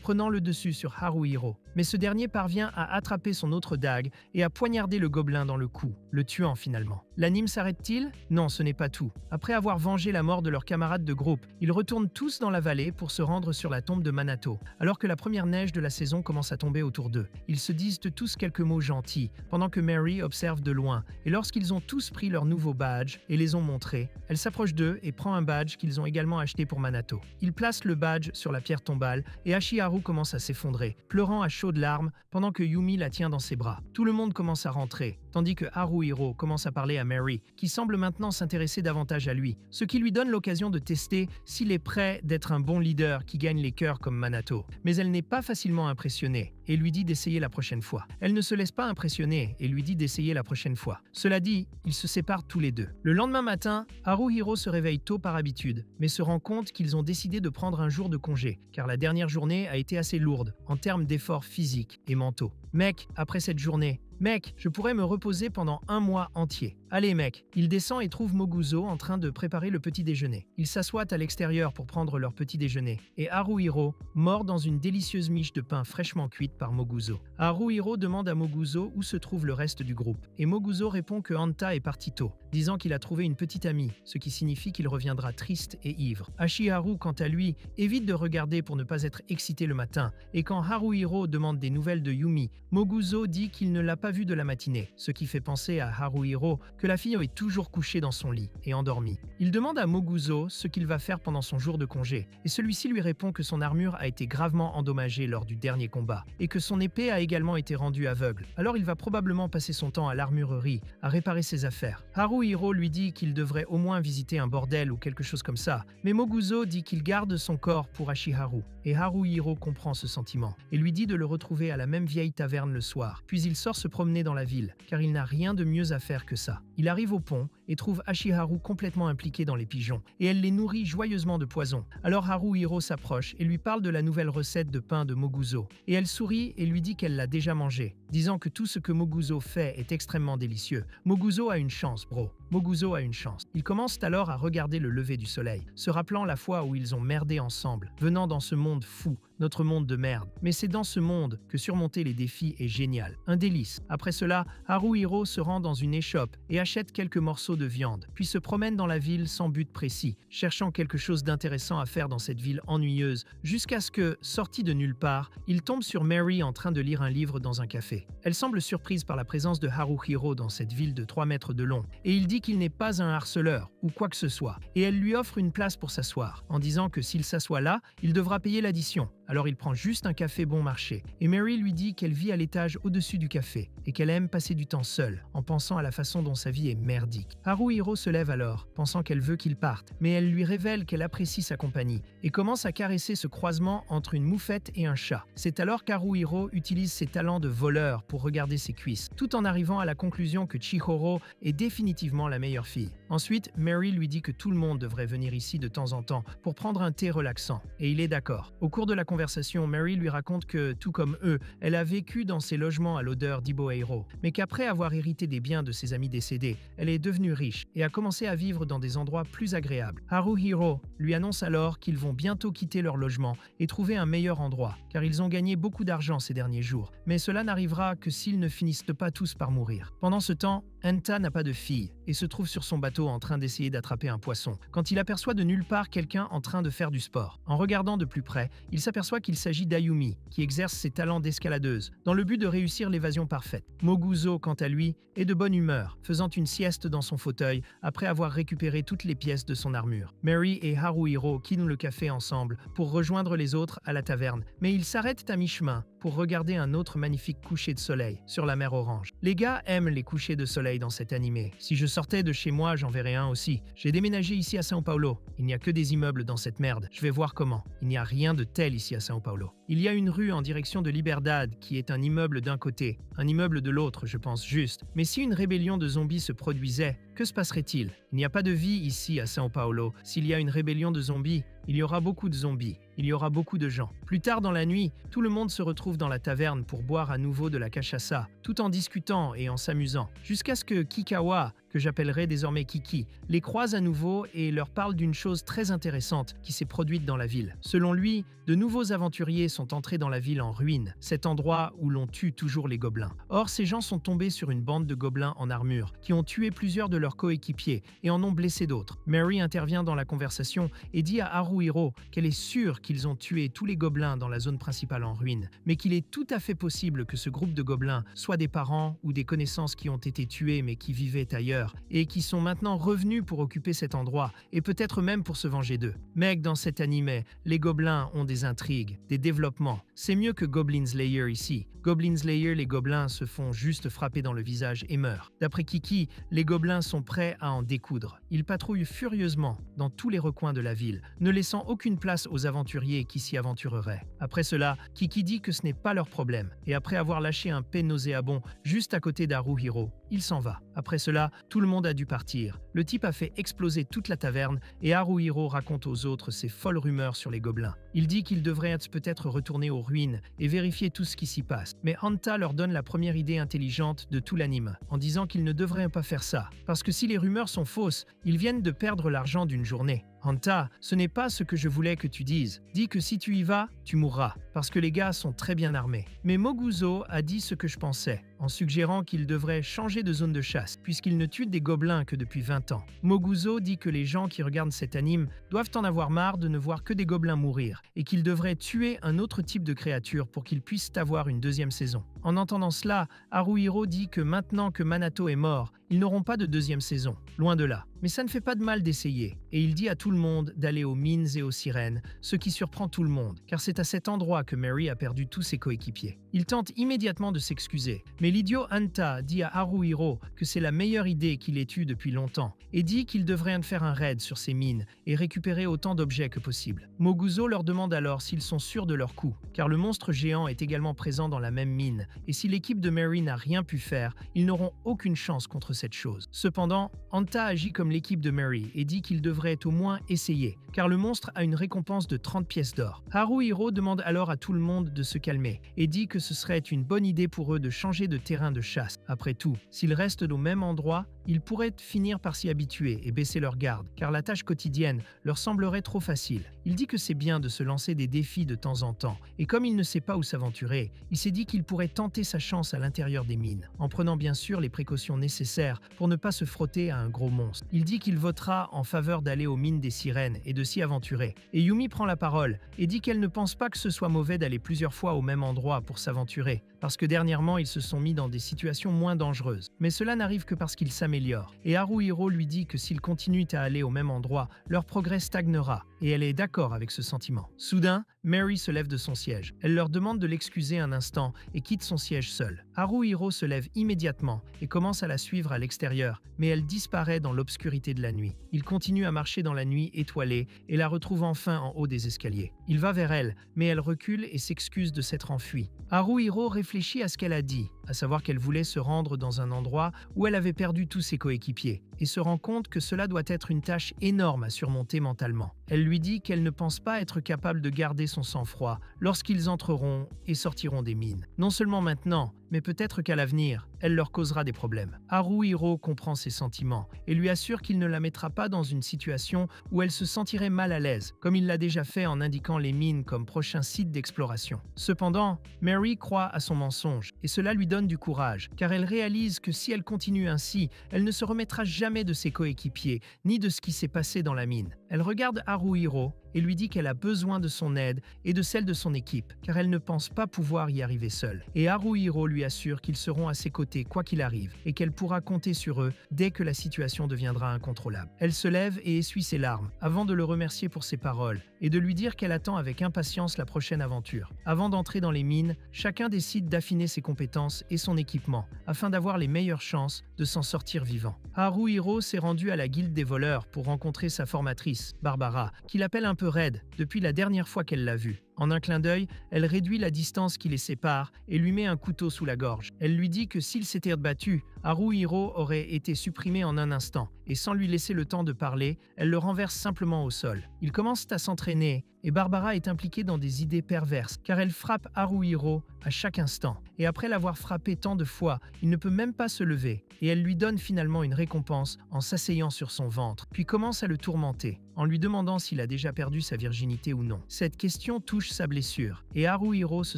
prenant le dessus sur Haruhiro. Mais ce dernier parvient à attraper son autre dague et à poignarder le gobelin dans le cou, le tuant finalement. L'anime s'arrête-t-il? Non, ce n'est pas tout. Après avoir vengé la mort de leurs camarades de groupe, ils retournent tous dans la vallée pour se rendre sur la tombe de Manato, alors que la première neige de la saison commence à tomber autour d'eux. Ils se disent tous quelques mots gentils, pendant que Mary observe de loin, et lorsqu'ils ont tous pris leur nouveau badge et les ont montrés, elle s'approche d'eux et prend un badge qu'ils ont également acheté pour Manato. Ils placent le badge sur la pierre tombale et Ashiharu commence à s'effondrer, pleurant à chaudes larmes pendant que Yumi la tient dans ses bras. Tout le monde commence à rentrer, tandis que Haruhiro commence à parler à Mary, qui semble maintenant s'intéresser davantage à lui, ce qui lui donne l'occasion de tester s'il est prêt d'être un bon leader qui gagne les cœurs comme Manato. Mais elle n'est pas facilement impressionnée et lui dit d'essayer la prochaine fois. Elle ne se laisse pas impressionner et lui dit d'essayer la prochaine fois. Cela dit, ils se séparent tous les deux. Le lendemain matin, Haruhiro se réveille tôt par habitude, mais se rend compte qu'ils ont décidé de prendre un jour de congé, car la dernière journée a été assez lourde en termes d'efforts physiques et mentaux. Mec, après cette journée, mec, je pourrais me reposer pendant un mois entier. Allez mec, il descend et trouve Moguzo en train de préparer le petit déjeuner. Ils s'assoient à l'extérieur pour prendre leur petit déjeuner et Haruhiro mord dans une délicieuse miche de pain fraîchement cuite par Moguzo. Haruhiro demande à Moguzo où se trouve le reste du groupe et Moguzo répond que Hanta est parti tôt, disant qu'il a trouvé une petite amie, ce qui signifie qu'il reviendra triste et ivre. Ashiharu, quant à lui, évite de regarder pour ne pas être excité le matin et quand Haruhiro demande des nouvelles de Yumi, Moguzo dit qu'il ne l'a pas vue de la matinée, ce qui fait penser à Haruhiro que la fille est toujours couchée dans son lit et endormie. Il demande à Moguzo ce qu'il va faire pendant son jour de congé et celui-ci lui répond que son armure a été gravement endommagée lors du dernier combat et que son épée a également été rendue aveugle. Alors il va probablement passer son temps à l'armurerie à réparer ses affaires. Haruhiro lui dit qu'il devrait au moins visiter un bordel ou quelque chose comme ça, mais Moguzo dit qu'il garde son corps pour Ashiharu et Haruhiro comprend ce sentiment et lui dit de le retrouver à la même vieille taverne le soir. Puis il sort se promener dans la ville car il n'a rien de mieux à faire que ça. Il arrive au pont et trouve Ashiharu complètement impliquée dans les pigeons et elle les nourrit joyeusement de poison. Alors Haruhiro s'approche et lui parle de la nouvelle recette de pain de Moguzo et elle sourit et lui dit qu'elle l'a déjà mangé, disant que tout ce que Moguzo fait est extrêmement délicieux. Moguzo a une chance, bro. Moguzo a une chance. Ils commencent alors à regarder le lever du soleil, se rappelant la fois où ils ont merdé ensemble, venant dans ce monde fou, notre monde de merde. Mais c'est dans ce monde que surmonter les défis est génial, un délice. Après cela, Haruhiro se rend dans une échoppe et achète quelques morceaux de viande, puis se promène dans la ville sans but précis, cherchant quelque chose d'intéressant à faire dans cette ville ennuyeuse, jusqu'à ce que, sorti de nulle part, il tombe sur Mary en train de lire un livre dans un café. Elle semble surprise par la présence de Haruhiro dans cette ville de 3 mètres de long, et il dit qu'il n'est pas un harceleur ou quoi que ce soit, et elle lui offre une place pour s'asseoir, en disant que s'il s'assoit là, il devra payer l'addition. Alors il prend juste un café bon marché, et Mary lui dit qu'elle vit à l'étage au-dessus du café, et qu'elle aime passer du temps seule, en pensant à la façon dont sa vie est merdique. Haruhiro se lève alors, pensant qu'elle veut qu'il parte, mais elle lui révèle qu'elle apprécie sa compagnie, et commence à caresser ce croisement entre une moufette et un chat. C'est alors qu'Haruhiro utilise ses talents de voleur pour regarder ses cuisses, tout en arrivant à la conclusion que Chihoro est définitivement la meilleure fille. Ensuite, Mary lui dit que tout le monde devrait venir ici de temps en temps pour prendre un thé relaxant, et il est d'accord. Au cours de la conversation, Mary lui raconte que, tout comme eux, elle a vécu dans ces logements à l'odeur d'Iboeiro, mais qu'après avoir hérité des biens de ses amis décédés, elle est devenue riche et a commencé à vivre dans des endroits plus agréables. Haruhiro lui annonce alors qu'ils vont bientôt quitter leur logement et trouver un meilleur endroit, car ils ont gagné beaucoup d'argent ces derniers jours, mais cela n'arrivera que s'ils ne finissent pas tous par mourir. Pendant ce temps, Hanta n'a pas de fille et se trouve sur son bateau en train d'essayer d'attraper un poisson, quand il aperçoit de nulle part quelqu'un en train de faire du sport. En regardant de plus près, il s'aperçoit qu'il s'agit d'Ayumi, qui exerce ses talents d'escaladeuse, dans le but de réussir l'évasion parfaite. Moguzo, quant à lui, est de bonne humeur, faisant une sieste dans son fauteuil après avoir récupéré toutes les pièces de son armure. Mary et Haruhiro quittent le café ensemble pour rejoindre les autres à la taverne, mais ils s'arrêtent à mi-chemin pour regarder un autre magnifique coucher de soleil sur la mer Orange. Les gars aiment les couchers de soleil dans cet animé. Si je sortais de chez moi, j'en verrais un aussi. J'ai déménagé ici à São Paulo. Il n'y a que des immeubles dans cette merde. Je vais voir comment. Il n'y a rien de tel ici à São Paulo. Il y a une rue en direction de Liberdade qui est un immeuble d'un côté, un immeuble de l'autre, je pense juste. Mais si une rébellion de zombies se produisait, que se passerait-il? Il n'y a pas de vie ici à São Paulo. S'il y a une rébellion de zombies, il y aura beaucoup de zombies. Il y aura beaucoup de gens. Plus tard dans la nuit, tout le monde se retrouve dans la taverne pour boire à nouveau de la cachaça, tout en discutant et en s'amusant, jusqu'à ce que Kikawa, que j'appellerai désormais Kiki, les croise à nouveau et leur parle d'une chose très intéressante qui s'est produite dans la ville. Selon lui, de nouveaux aventuriers sont entrés dans la ville en ruine, cet endroit où l'on tue toujours les gobelins. Or, ces gens sont tombés sur une bande de gobelins en armure, qui ont tué plusieurs de leurs coéquipiers et en ont blessé d'autres. Mary intervient dans la conversation et dit à Haruhiro qu'elle est sûre qu'ils ont tué tous les gobelins dans la zone principale en ruine, mais qu'il est tout à fait possible que ce groupe de gobelins soit des parents ou des connaissances qui ont été tués mais qui vivaient ailleurs et qui sont maintenant revenus pour occuper cet endroit et peut-être même pour se venger d'eux. Mec, dans cet animé, les gobelins ont des intrigues, des développements. C'est mieux que Goblin Slayer ici. Goblin Slayer, les gobelins se font juste frapper dans le visage et meurent. D'après Kiki, les gobelins sont prêts à en découdre. Ils patrouillent furieusement dans tous les recoins de la ville, ne laissant aucune place aux aventuriers qui s'y aventureraient. Après cela, Kiki dit que ce n'est pas leur problème, et après avoir lâché un paix nauséabond juste à côté d'Haruhiro, il s'en va. Après cela, tout le monde monde a dû partir. Le type a fait exploser toute la taverne et Haruhiro raconte aux autres ses folles rumeurs sur les gobelins. Il dit qu'ils devraient peut-être retourner aux ruines et vérifier tout ce qui s'y passe. Mais Hanta leur donne la première idée intelligente de tout l'anime, en disant qu'ils ne devraient pas faire ça. Parce que si les rumeurs sont fausses, ils viennent de perdre l'argent d'une journée. Hanta, ce n'est pas ce que je voulais que tu dises. Dis que si tu y vas, tu mourras, parce que les gars sont très bien armés. Mais Moguzo a dit ce que je pensais, en suggérant qu'il devrait changer de zone de chasse, puisqu'il ne tue des gobelins que depuis 20 ans. Moguzo dit que les gens qui regardent cet anime doivent en avoir marre de ne voir que des gobelins mourir, et qu'ils devraient tuer un autre type de créature pour qu'ils puissent avoir une deuxième saison. En entendant cela, Haruhiro dit que maintenant que Manato est mort, ils n'auront pas de deuxième saison, loin de là. Mais ça ne fait pas de mal d'essayer, et il dit à tout le monde d'aller aux mines et aux sirènes, ce qui surprend tout le monde, car c'est à cet endroit que Mary a perdu tous ses coéquipiers. Il tente immédiatement de s'excuser, mais l'idiot Hanta dit à Haruhiro que c'est la meilleure idée qu'il ait eue depuis longtemps, et dit qu'il devrait faire un raid sur ces mines et récupérer autant d'objets que possible. Moguzo leur demande alors s'ils sont sûrs de leur coup, car le monstre géant est également présent dans la même mine, et si l'équipe de Mary n'a rien pu faire, ils n'auront aucune chance contre cette chose. Cependant, Hanta agit comme l'équipe de Mary et dit qu'il devrait au moins essayer, car le monstre a une récompense de 30 pièces d'or. Haruhiro demande alors à tout le monde de se calmer et dit que ce serait une bonne idée pour eux de changer de terrain de chasse. Après tout, s'ils restent au même endroit, ils pourraient finir par s'y habituer et baisser leur garde, car la tâche quotidienne leur semblerait trop facile. Il dit que c'est bien de se lancer des défis de temps en temps, et comme il ne sait pas où s'aventurer, il s'est dit qu'il pourrait tenter sa chance à l'intérieur des mines, en prenant bien sûr les précautions nécessaires pour ne pas se frotter à un gros monstre. Il dit qu'il votera en faveur d'aller aux mines des sirènes et de s'y aventurer. Et Yumi prend la parole et dit qu'elle ne pense pas que ce soit mauvais d'aller plusieurs fois au même endroit pour s'aventurer, parce que dernièrement ils se sont mis dans des situations moins dangereuses. Mais cela n'arrive que parce qu'ils s'améliorent. Et Haruhiro lui dit que s'ils continuent à aller au même endroit, leur progrès stagnera, et elle est d'accord avec ce sentiment. Soudain, Mary se lève de son siège. Elle leur demande de l'excuser un instant et quitte son siège seule. Haruhiro se lève immédiatement et commence à la suivre à l'extérieur, mais elle disparaît dans l'obscurité de la nuit. Il continue à marcher dans la nuit étoilée et la retrouve enfin en haut des escaliers. Il va vers elle, mais elle recule et s'excuse de s'être enfuie. Haruhiro réfléchit à ce qu'elle a dit, à savoir qu'elle voulait se rendre dans un endroit où elle avait perdu tous ses coéquipiers, et se rend compte que cela doit être une tâche énorme à surmonter mentalement. Elle lui dit qu'elle ne pense pas être capable de garder son sang-froid lorsqu'ils entreront et sortiront des mines. Non seulement maintenant, mais peut-être qu'à l'avenir, elle leur causera des problèmes. Haruhiro comprend ses sentiments et lui assure qu'il ne la mettra pas dans une situation où elle se sentirait mal à l'aise, comme il l'a déjà fait en indiquant les mines comme prochain site d'exploration. Cependant, Mary croit à son mensonge et cela lui donne du courage, car elle réalise que si elle continue ainsi, elle ne se remettra jamais de ses coéquipiers, ni de ce qui s'est passé dans la mine. Elle regarde Haruhiro et lui dit qu'elle a besoin de son aide et de celle de son équipe, car elle ne pense pas pouvoir y arriver seule. Et Haruhiro lui assure qu'ils seront à ses côtés quoi qu'il arrive, et qu'elle pourra compter sur eux dès que la situation deviendra incontrôlable. Elle se lève et essuie ses larmes, avant de le remercier pour ses paroles, et de lui dire qu'elle attend avec impatience la prochaine aventure. Avant d'entrer dans les mines, chacun décide d'affiner ses compétences et son équipement, afin d'avoir les meilleures chances de s'en sortir vivant. Haruhiro s'est rendu à la guilde des voleurs pour rencontrer sa formatrice, Barbara, qu'il appelle un peu raide depuis la dernière fois qu'elle l'a vue. En un clin d'œil, elle réduit la distance qui les sépare et lui met un couteau sous la gorge. Elle lui dit que s'il s'était battu, Haruhiro aurait été supprimé en un instant, et sans lui laisser le temps de parler, elle le renverse simplement au sol. Ils commencent à s'entraîner, et Barbara est impliquée dans des idées perverses, car elle frappe Haruhiro à chaque instant. Et après l'avoir frappé tant de fois, il ne peut même pas se lever, et elle lui donne finalement une récompense en s'asseyant sur son ventre, puis commence à le tourmenter, en lui demandant s'il a déjà perdu sa virginité ou non. Cette question touche sa blessure, et Haruhiro se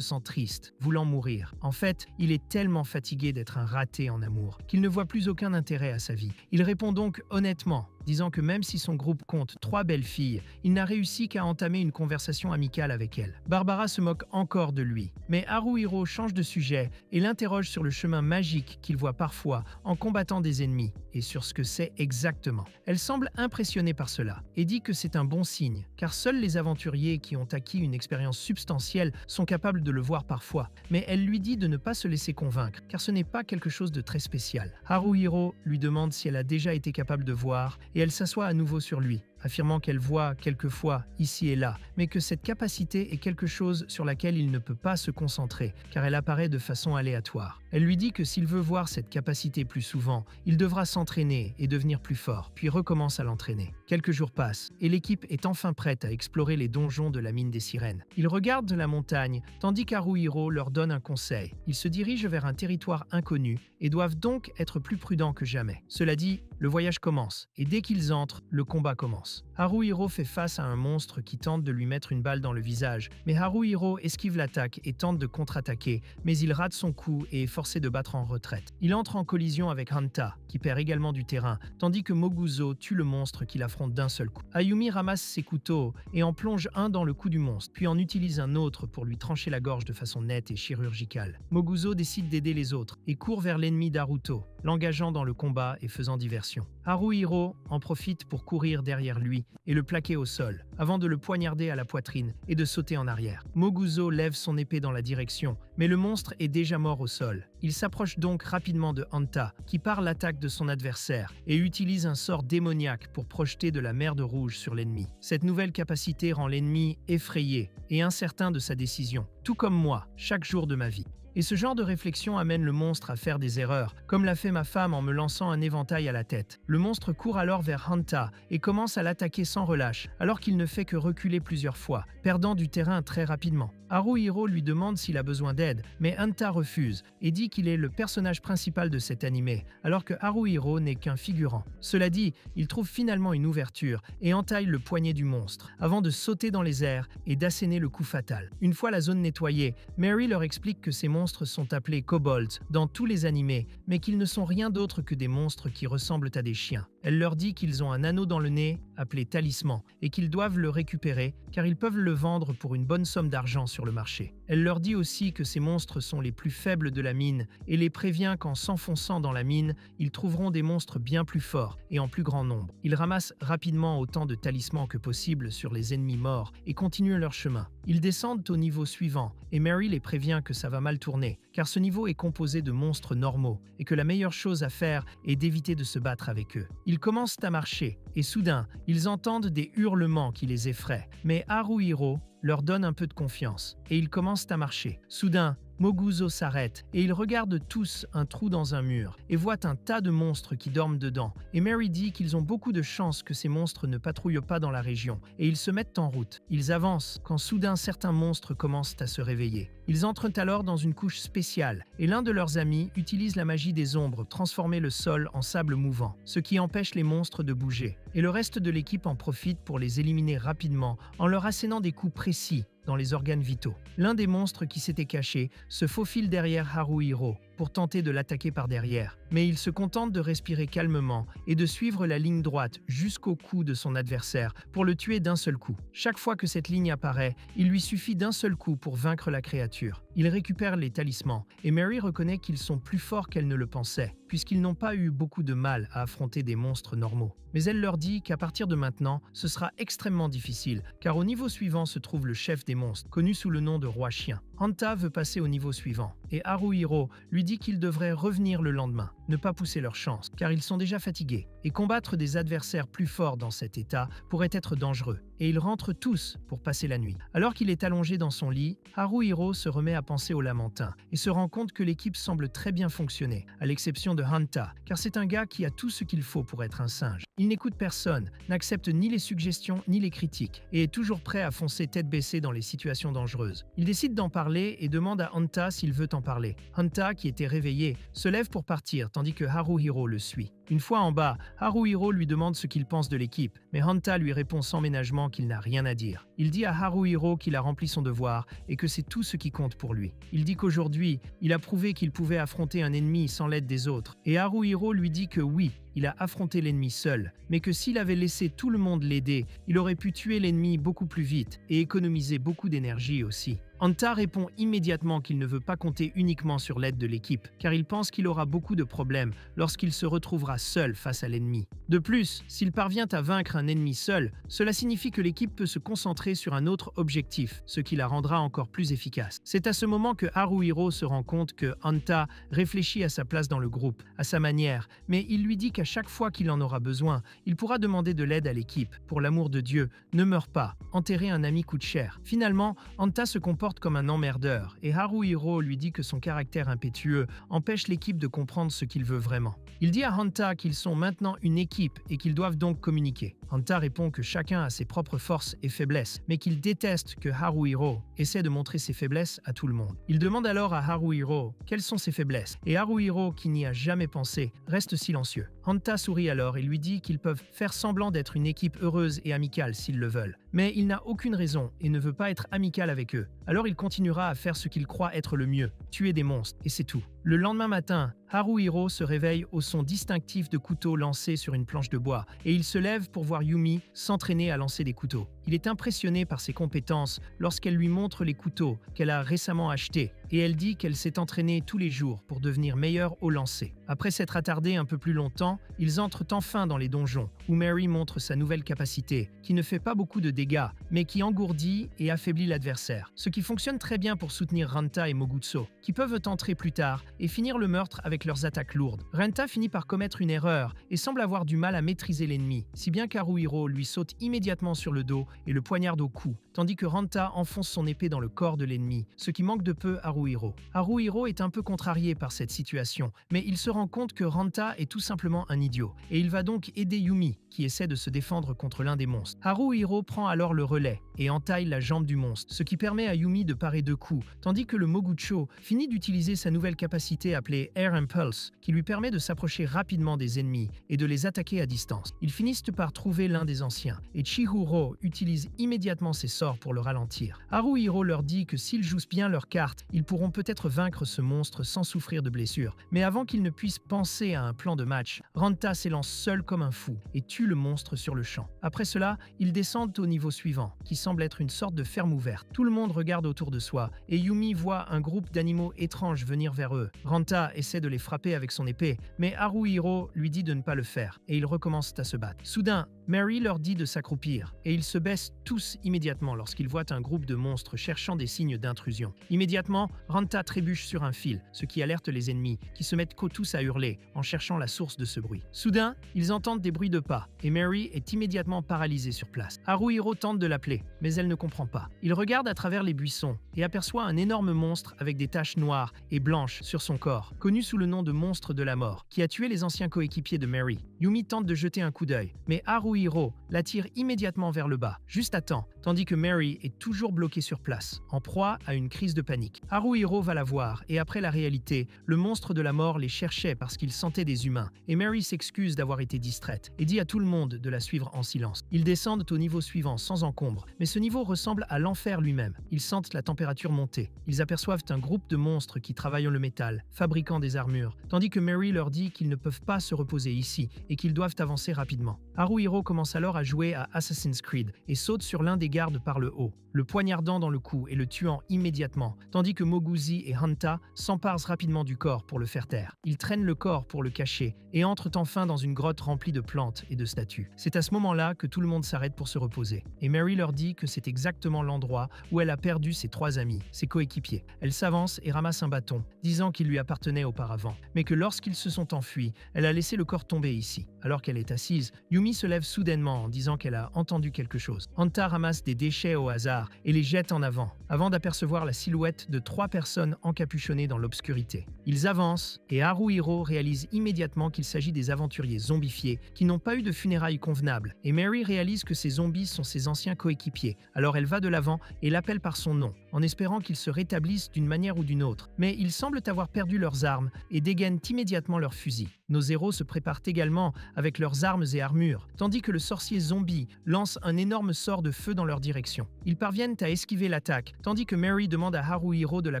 sent triste, voulant mourir. En fait, il est tellement fatigué d'être un raté en amour, qu'il ne voit plus aucun intérêt à sa vie. Il répond donc honnêtement, disant que même si son groupe compte 3 belles filles, il n'a réussi qu'à entamer une conversation amicale avec elles. Barbara se moque encore de lui, mais Haruhiro change de sujet et l'interroge sur le chemin magique qu'il voit parfois en combattant des ennemis, et sur ce que c'est exactement. Elle semble impressionnée par cela, et dit que c'est un bon signe, car seuls les aventuriers qui ont acquis une expérience substantielle sont capables de le voir parfois, mais elle lui dit de ne pas se laisser convaincre, car ce n'est pas quelque chose de très spécial. Haruhiro lui demande si elle a déjà été capable de voir, et elle s'assoit à nouveau sur lui, affirmant qu'elle voit quelquefois ici et là, mais que cette capacité est quelque chose sur laquelle il ne peut pas se concentrer, car elle apparaît de façon aléatoire. Elle lui dit que s'il veut voir cette capacité plus souvent, il devra s'entraîner et devenir plus fort, puis recommence à l'entraîner. Quelques jours passent, et l'équipe est enfin prête à explorer les donjons de la mine des sirènes. Ils regardent la montagne, tandis qu'Haruhiro leur donne un conseil. Ils se dirigent vers un territoire inconnu et doivent donc être plus prudents que jamais. Cela dit, le voyage commence, et dès qu'ils entrent, le combat commence. Haruhiro fait face à un monstre qui tente de lui mettre une balle dans le visage, mais Haruhiro esquive l'attaque et tente de contre-attaquer, mais il rate son coup et est forcé de battre en retraite. Il entre en collision avec Hanta, qui perd également du terrain, tandis que Moguzo tue le monstre qu'il affronte d'un seul coup. Ayumi ramasse ses couteaux et en plonge un dans le cou du monstre, puis en utilise un autre pour lui trancher la gorge de façon nette et chirurgicale. Moguzo décide d'aider les autres et court vers l'ennemi d'Aruto, l'engageant dans le combat et faisant diversion. Haruhiro en profite pour courir derrière lui et le plaquer au sol, avant de le poignarder à la poitrine et de sauter en arrière. Moguzo lève son épée dans la direction, mais le monstre est déjà mort au sol. Il s'approche donc rapidement de Hanta, qui part l'attaque de son adversaire, et utilise un sort démoniaque pour projeter de la merde rouge sur l'ennemi. Cette nouvelle capacité rend l'ennemi effrayé et incertain de sa décision, tout comme moi, chaque jour de ma vie. Et ce genre de réflexion amène le monstre à faire des erreurs, comme l'a fait ma femme en me lançant un éventail à la tête. Le monstre court alors vers Hanta et commence à l'attaquer sans relâche, alors qu'il ne fait que reculer plusieurs fois, perdant du terrain très rapidement. Haruhiro lui demande s'il a besoin d'aide, mais Hanta refuse et dit qu'il est le personnage principal de cet animé, alors que Haruhiro n'est qu'un figurant. Cela dit, il trouve finalement une ouverture et entaille le poignet du monstre, avant de sauter dans les airs et d'asséner le coup fatal. Une fois la zone nettoyée, Mary leur explique que ces monstres sont appelés kobolds dans tous les animés, mais qu'ils ne sont rien d'autre que des monstres qui ressemblent à des chiens. Elle leur dit qu'ils ont un anneau dans le nez, appelé talisman, et qu'ils doivent le récupérer car ils peuvent le vendre pour une bonne somme d'argent sur le marché. Elle leur dit aussi que ces monstres sont les plus faibles de la mine et les prévient qu'en s'enfonçant dans la mine, ils trouveront des monstres bien plus forts et en plus grand nombre. Ils ramassent rapidement autant de talismans que possible sur les ennemis morts et continuent leur chemin. Ils descendent au niveau suivant et Mary les prévient que ça va mal tourner car ce niveau est composé de monstres normaux et que la meilleure chose à faire est d'éviter de se battre avec eux. Ils commencent à marcher et soudain, ils entendent des hurlements qui les effraient. Mais Haruhiro leur donne un peu de confiance et ils commencent à marcher. Soudain, Moguzo s'arrête et ils regardent tous un trou dans un mur et voient un tas de monstres qui dorment dedans. Et Mary dit qu'ils ont beaucoup de chance que ces monstres ne patrouillent pas dans la région et ils se mettent en route. Ils avancent quand soudain certains monstres commencent à se réveiller. Ils entrent alors dans une couche spéciale et l'un de leurs amis utilise la magie des ombres pour transformer le sol en sable mouvant, ce qui empêche les monstres de bouger. Et le reste de l'équipe en profite pour les éliminer rapidement en leur assénant des coups précis dans les organes vitaux. L'un des monstres qui s'était caché se faufile derrière Haruhiro pour tenter de l'attaquer par derrière, mais il se contente de respirer calmement et de suivre la ligne droite jusqu'au cou de son adversaire pour le tuer d'un seul coup. Chaque fois que cette ligne apparaît, il lui suffit d'un seul coup pour vaincre la créature. Il récupère les talismans et Mary reconnaît qu'ils sont plus forts qu'elle ne le pensait, puisqu'ils n'ont pas eu beaucoup de mal à affronter des monstres normaux. Mais elle leur dit qu'à partir de maintenant, ce sera extrêmement difficile, car au niveau suivant se trouve le chef des monstres, connu sous le nom de Roi Chien. Hanta veut passer au niveau suivant, et Haruhiro lui dit qu'ils devraient revenir le lendemain, ne pas pousser leur chance, car ils sont déjà fatigués, et combattre des adversaires plus forts dans cet état pourrait être dangereux, et ils rentrent tous pour passer la nuit. Alors qu'il est allongé dans son lit, Haruhiro se remet à penser au lamentin, et se rend compte que l'équipe semble très bien fonctionner, à l'exception de Hanta, car c'est un gars qui a tout ce qu'il faut pour être un singe. Il n'écoute personne, n'accepte ni les suggestions ni les critiques, et est toujours prêt à foncer tête baissée dans les situations dangereuses. Il décide d'en parler et demande à Hanta s'il veut en parler. Hanta, qui était réveillé, se lève pour partir tandis que Haruhiro le suit. Une fois en bas, Haruhiro lui demande ce qu'il pense de l'équipe, mais Hanta lui répond sans ménagement qu'il n'a rien à dire. Il dit à Haruhiro qu'il a rempli son devoir et que c'est tout ce qui compte pour lui. Il dit qu'aujourd'hui, il a prouvé qu'il pouvait affronter un ennemi sans l'aide des autres, et Haruhiro lui dit que oui, il a affronté l'ennemi seul, mais que s'il avait laissé tout le monde l'aider, il aurait pu tuer l'ennemi beaucoup plus vite et économiser beaucoup d'énergie aussi. Hanta répond immédiatement qu'il ne veut pas compter uniquement sur l'aide de l'équipe, car il pense qu'il aura beaucoup de problèmes lorsqu'il se retrouvera sera seul face à l'ennemi. De plus, s'il parvient à vaincre un ennemi seul, cela signifie que l'équipe peut se concentrer sur un autre objectif, ce qui la rendra encore plus efficace. C'est à ce moment que Haruhiro se rend compte que Hanta réfléchit à sa place dans le groupe, à sa manière, mais il lui dit qu'à chaque fois qu'il en aura besoin, il pourra demander de l'aide à l'équipe. Pour l'amour de Dieu, ne meurs pas, enterrer un ami coûte cher. Finalement, Hanta se comporte comme un emmerdeur et Haruhiro lui dit que son caractère impétueux empêche l'équipe de comprendre ce qu'il veut vraiment. Il dit à Hanta qu'ils sont maintenant une équipe et qu'ils doivent donc communiquer. Hanta répond que chacun a ses propres forces et faiblesses, mais qu'il déteste que Haruhiro essaie de montrer ses faiblesses à tout le monde. Il demande alors à Haruhiro quelles sont ses faiblesses, et Haruhiro, qui n'y a jamais pensé, reste silencieux. Hanta sourit alors et lui dit qu'ils peuvent faire semblant d'être une équipe heureuse et amicale s'ils le veulent. Mais il n'a aucune raison et ne veut pas être amical avec eux. Alors il continuera à faire ce qu'il croit être le mieux, tuer des monstres, et c'est tout. Le lendemain matin, Haruhiro se réveille au son distinctif de couteaux lancés sur une planche de bois et il se lève pour voir Yumi s'entraîner à lancer des couteaux. Il est impressionné par ses compétences lorsqu'elle lui montre les couteaux qu'elle a récemment achetés et elle dit qu'elle s'est entraînée tous les jours pour devenir meilleure au lancer. Après s'être attardés un peu plus longtemps, ils entrent enfin dans les donjons où Mary montre sa nouvelle capacité qui ne fait pas beaucoup de dégâts mais qui engourdit et affaiblit l'adversaire. Ce qui fonctionne très bien pour soutenir Renta et Mogutsu qui peuvent entrer plus tard et finir le meurtre avec leurs attaques lourdes. Renta finit par commettre une erreur et semble avoir du mal à maîtriser l'ennemi, si bien qu'Haruhiro lui saute immédiatement sur le dos et le poignarde au cou, tandis que Renta enfonce son épée dans le corps de l'ennemi, ce qui manque de peu Haruhiro. Haruhiro est un peu contrarié par cette situation, mais il se rend compte que Renta est tout simplement un idiot, et il va donc aider Yumi, qui essaie de se défendre contre l'un des monstres. Haruhiro prend alors le relais et entaille la jambe du monstre, ce qui permet à Yumi de parer 2 coups, tandis que le Mogutsu finit d'utiliser sa nouvelle capacité appelée Air Impulse, qui lui permet de s'approcher rapidement des ennemis et de les attaquer à distance. Ils finissent par trouver l'un des anciens, et Chihuro utilise immédiatement ses sorts pour le ralentir. Haruhiro leur dit que s'ils jouent bien leurs cartes, ils pourront peut-être vaincre ce monstre sans souffrir de blessures. Mais avant qu'ils ne puissent penser à un plan de match, Renta s'élance seul comme un fou et tue le monstre sur le champ. Après cela, ils descendent au niveau suivant, qui semble être une sorte de ferme ouverte. Tout le monde regarde autour de soi, et Yumi voit un groupe d'animaux étranges venir vers eux. Renta essaie de les frapper avec son épée, mais Haruhiro lui dit de ne pas le faire, et ils recommencent à se battre. Soudain, Mary leur dit de s'accroupir, et ils se baissent tous immédiatement lorsqu'ils voient un groupe de monstres cherchant des signes d'intrusion. Immédiatement, Renta trébuche sur un fil, ce qui alerte les ennemis, qui se mettent tous à hurler, en cherchant la source de ce bruit. Soudain, ils entendent des bruits de pas, et Mary est immédiatement paralysée sur place. Haruhiro tente de l'appeler, mais elle ne comprend pas. Il regarde à travers les buissons, et aperçoit un énorme monstre avec des taches noires et blanches sur son corps, connu sous le nom de monstre de la mort, qui a tué les anciens coéquipiers de Mary. Yumi tente de jeter un coup d'œil, mais Haruhiro l'attire immédiatement vers le bas, juste à temps, tandis que Mary est toujours bloquée sur place, en proie à une crise de panique. Haruhiro va la voir, et après la réalité, le monstre de la mort les cherchait parce qu'il sentait des humains, et Mary s'excuse d'avoir été distraite, et dit à tout le monde de la suivre en silence. Ils descendent au niveau suivant sans encombre, mais ce niveau ressemble à l'enfer lui-même. Ils sentent la température monter. Ils aperçoivent un groupe de monstres qui travaillent le métal, fabriquant des armures, tandis que Mary leur dit qu'ils ne peuvent pas se reposer ici, et qu'ils doivent avancer rapidement. Haruhiro commence alors à jouer à Assassin's Creed, et saute sur l'un des gardes par le haut, le poignardant dans le cou et le tuant immédiatement, tandis que Moguzi et Hanta s'emparent rapidement du corps pour le faire taire. Ils traînent le corps pour le cacher, et entrent enfin dans une grotte remplie de plantes et de statues. C'est à ce moment-là que tout le monde s'arrête pour se reposer, et Mary leur dit que c'est exactement l'endroit où elle a perdu ses 3 amis, ses coéquipiers. Elle s'avance et ramasse un bâton, disant qu'il lui appartenait auparavant, mais que lorsqu'ils se sont enfuis, elle a laissé le corps tomber ici. Alors qu'elle est assise, Yumi se lève soudainement en disant qu'elle a entendu quelque chose. Hanta ramasse des déchets au hasard et les jette en avant d'apercevoir la silhouette de 3 personnes encapuchonnées dans l'obscurité. Ils avancent et Haruhiro réalise immédiatement qu'il s'agit des aventuriers zombifiés qui n'ont pas eu de funérailles convenables, et Mary réalise que ces zombies sont ses anciens coéquipiers. Alors elle va de l'avant et l'appelle par son nom, en espérant qu'ils se rétablissent d'une manière ou d'une autre. Mais ils semblent avoir perdu leurs armes et dégainent immédiatement leurs fusils. Nos héros se préparent également avec leurs armes et armures, tandis que le sorcier zombie lance un énorme sort de feu dans leur direction. Ils parviennent à esquiver l'attaque, tandis que Mary demande à Haruhiro de la